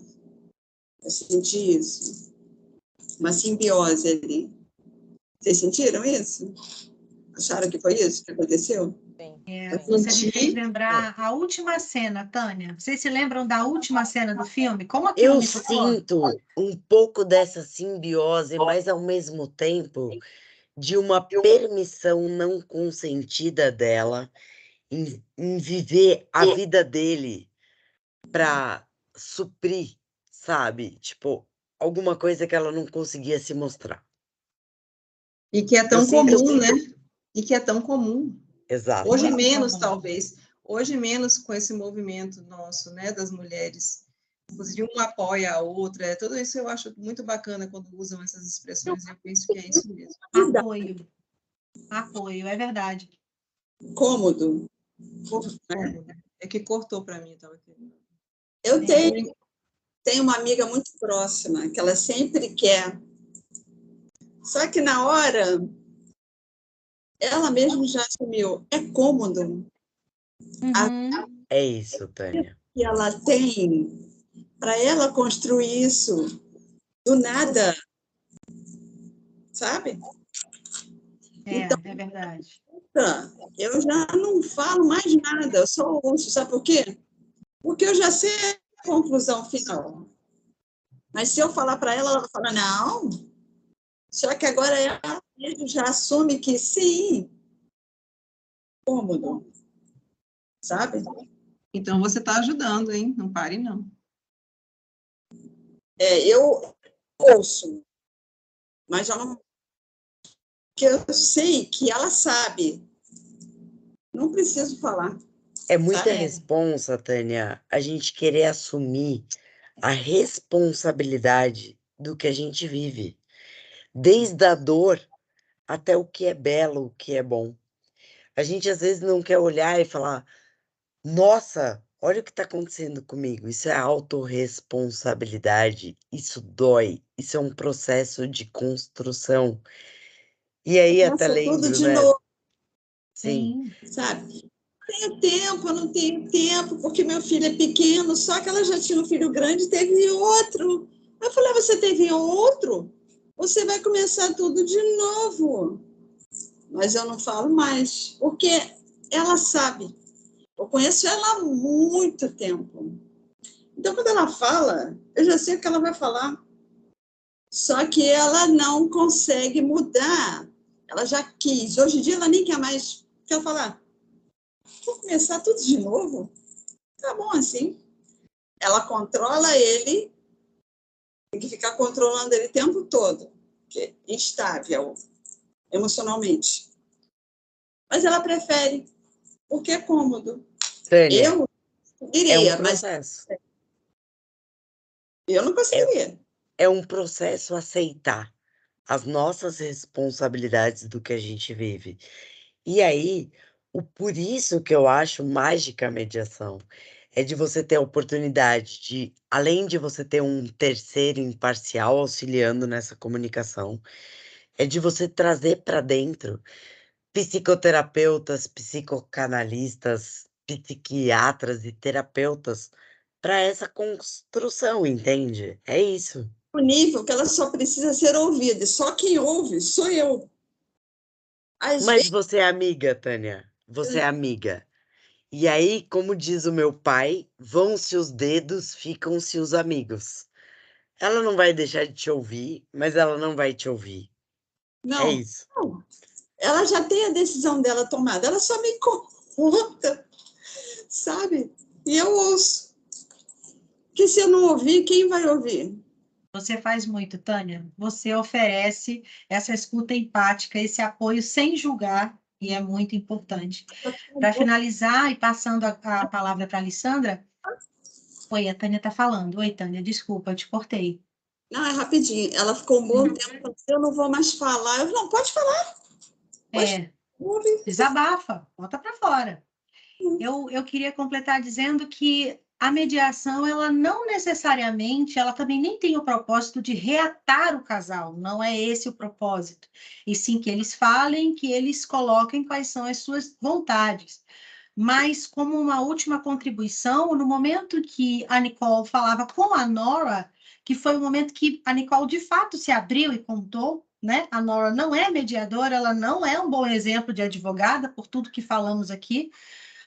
Eu senti isso. Uma simbiose ali. Vocês sentiram isso? Acharam que foi isso que aconteceu? Sim. Você me fez lembrar a última cena, Tânia. Vocês se lembram da última cena do filme? Como aquilo Eu me tocou? sinto um pouco dessa simbiose, mas ao mesmo tempo de uma permissão não consentida dela em viver a vida dele para suprir, sabe? Tipo, alguma coisa que ela não conseguia se mostrar. E que é tão comum, né? E que é tão comum. Exato. Hoje menos, talvez. Hoje menos com esse movimento nosso, né, das mulheres. Inclusive, uma apoia a outra. Tudo isso eu acho muito bacana quando usam essas expressões. Eu penso que é isso mesmo. Apoio. Apoio, é verdade. Cômodo. É que cortou para mim. Eu tenho uma amiga muito próxima, que ela sempre quer. Só que na hora, ela mesma já assumiu. É cômodo. É isso, Tânia. Que ela tem, para ela construir isso do nada, sabe? Então, é verdade. Eu já não falo mais nada, eu só ouço. Sabe por quê? Porque eu já sei a conclusão final. Mas se eu falar para ela, ela vai falar, não. Só que agora ela já assume que sim, cômodo, sabe? Então, você está ajudando, hein? Não pare, não. Eu ouço, mas eu não... Porque eu sei que ela sabe. Não preciso falar. É muita responsa, Tânia, a gente querer assumir a responsabilidade do que a gente vive. Desde a dor até o que é belo, o que é bom. A gente às vezes não quer olhar e falar, nossa, olha o que está acontecendo comigo. Isso é autorresponsabilidade, isso dói, isso é um processo de construção. E aí até lembro, tudo de né? novo. Sim. Sabe? Tenho tempo, eu não tenho tempo, porque meu filho é pequeno, só que ela já tinha um filho grande e teve outro. Eu falei, você teve outro? Você vai começar tudo de novo. Mas eu não falo mais, porque ela sabe. Eu conheço ela há muito tempo. Então, quando ela fala, eu já sei o que ela vai falar. Só que ela não consegue mudar. Ela já quis. Hoje em dia ela nem quer mais. Quer falar, vou começar tudo de novo? Tá bom assim. Ela controla ele, tem que ficar controlando ele o tempo todo, porque é instável emocionalmente. Mas ela prefere, porque é cômodo. Tânia, Eu é um iria, mas processo. eu não conseguiria. É um processo aceitar as nossas responsabilidades do que a gente vive. E aí, por isso que eu acho mágica a mediação, é de você ter a oportunidade de, além de você ter um terceiro imparcial auxiliando nessa comunicação, é de você trazer para dentro psicoterapeutas, psicocanalistas, psiquiatras e terapeutas para essa construção, entende? É isso. O nível que ela só precisa ser ouvida. Só quem ouve sou eu. Às Mas vezes, você é amiga, Tânia. Você é amiga. E aí, como diz o meu pai, vão-se os dedos, ficam-se os amigos. Ela não vai deixar de te ouvir, mas ela não vai te ouvir. É não, isso. não. Ela já tem a decisão dela tomada. Ela só me conta, sabe? E eu ouço. Porque se eu não ouvir, quem vai ouvir? Você faz muito, Tânia. Você oferece essa escuta empática, esse apoio sem julgar, e é muito importante. Para finalizar, e passando a palavra para a Alessandra. Oi, a Tânia está falando. Oi, Tânia, desculpa, eu te cortei. Não, é rapidinho. Ela ficou um bom tempo falando, eu não vou mais falar. Eu não, pode falar. Desabafa, bota para fora. Eu queria completar dizendo que a mediação, ela não necessariamente, ela também nem tem o propósito de reatar o casal, não é esse o propósito. E sim que eles falem, que eles coloquem quais são as suas vontades. Mas, como uma última contribuição, no momento que a Nicole falava com a Nora, que foi o momento que a Nicole de fato se abriu e contou, né? A Nora não é mediadora, ela não é um bom exemplo de advogada, por tudo que falamos aqui,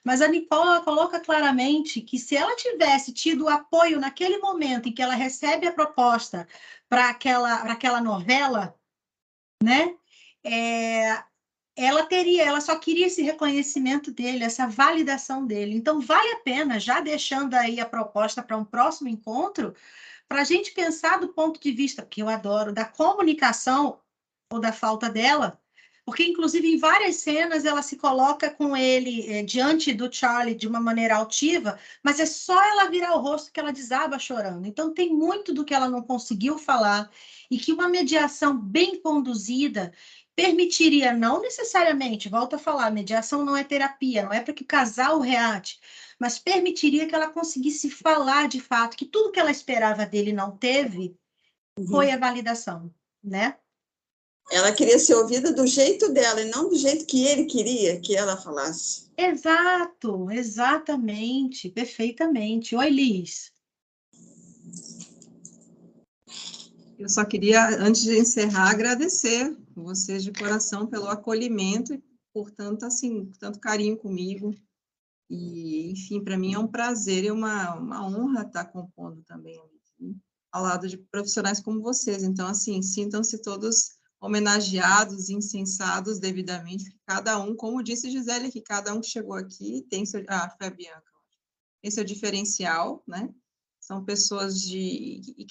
mas a Nicole ela coloca claramente que se ela tivesse tido apoio naquele momento em que ela recebe a proposta para aquela novela, né? Ela só queria esse reconhecimento dele, essa validação dele. Então, vale a pena, já deixando aí a proposta para um próximo encontro, para a gente pensar do ponto de vista, que eu adoro, da comunicação ou da falta dela, porque, inclusive, em várias cenas ela se coloca com ele diante do Charlie de uma maneira altiva, mas é só ela virar o rosto que ela desaba chorando. Então, tem muito do que ela não conseguiu falar e que uma mediação bem conduzida permitiria, não necessariamente, volto a falar, mediação não é terapia, não é para que o casal reate, mas permitiria que ela conseguisse falar de fato que tudo que ela esperava dele não teve foi a validação, né? Ela queria ser ouvida do jeito dela e não do jeito que ele queria que ela falasse. Exato, exatamente, perfeitamente. Oi, Liz. Eu só queria, antes de encerrar, agradecer vocês de coração pelo acolhimento e por tanto, assim, tanto carinho comigo. E, enfim, para mim é um prazer e uma honra estar compondo também ao lado de profissionais como vocês. Então, assim, sintam-se todos homenageados, incensados devidamente, cada um, como disse Gisele, que cada um que chegou aqui tem seu... Ah, foi a Bianca. Tem seu diferencial, né? São pessoas que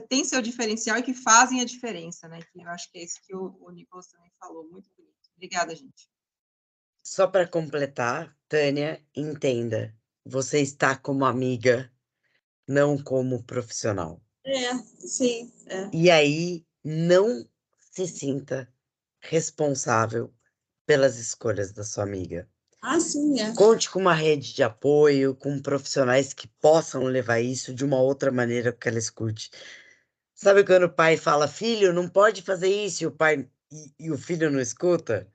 têm seu diferencial e que fazem a diferença, né? Que eu acho que é isso que o Nicolas também falou. Muito bonito. Obrigada, gente. Só para completar, Tânia, entenda, você está como amiga, não como profissional. Sim. E aí, não se sinta responsável pelas escolhas da sua amiga. Sim, Conte com uma rede de apoio, com profissionais que possam levar isso de uma outra maneira que ela escute. Sabe quando o pai fala, filho, não pode fazer isso, e o pai e o filho não escuta?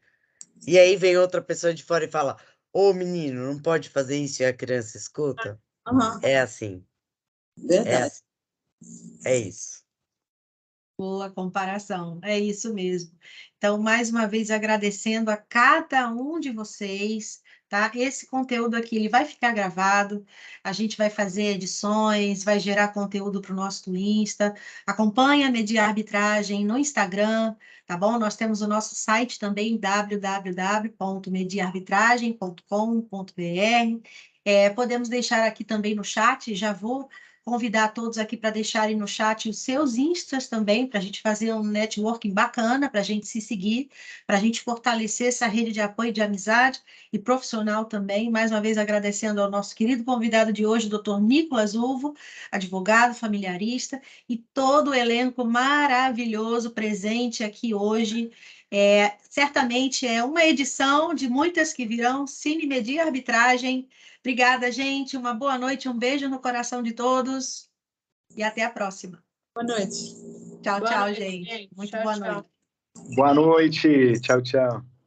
E aí vem outra pessoa de fora e fala, ô menino, não pode fazer isso, e a criança escuta? É assim. Verdade. É isso. Boa comparação, é isso mesmo. Então, mais uma vez, agradecendo a cada um de vocês, tá? Esse conteúdo aqui, ele vai ficar gravado, a gente vai fazer edições, vai gerar conteúdo para o nosso Insta, acompanha a Medir Arbitragem no Instagram, tá bom? Nós temos o nosso site também, www.mediarbitragem.com.br. Podemos deixar aqui também no chat, já vou convidar todos aqui para deixarem no chat os seus instas também, para a gente fazer um networking bacana, para a gente se seguir, para a gente fortalecer essa rede de apoio, de amizade e profissional também. Mais uma vez agradecendo ao nosso querido convidado de hoje, doutor Nicolas Uvo, advogado, familiarista, e todo o elenco maravilhoso presente aqui hoje. Certamente é uma edição de muitas que virão, Cine Medir Arbitragem. Obrigada, gente. Uma boa noite, um beijo no coração de todos e até a próxima. Boa noite. Tchau, Boa tchau, noite, gente. Muito Tchau, boa tchau. noite. Boa noite. Tchau, tchau.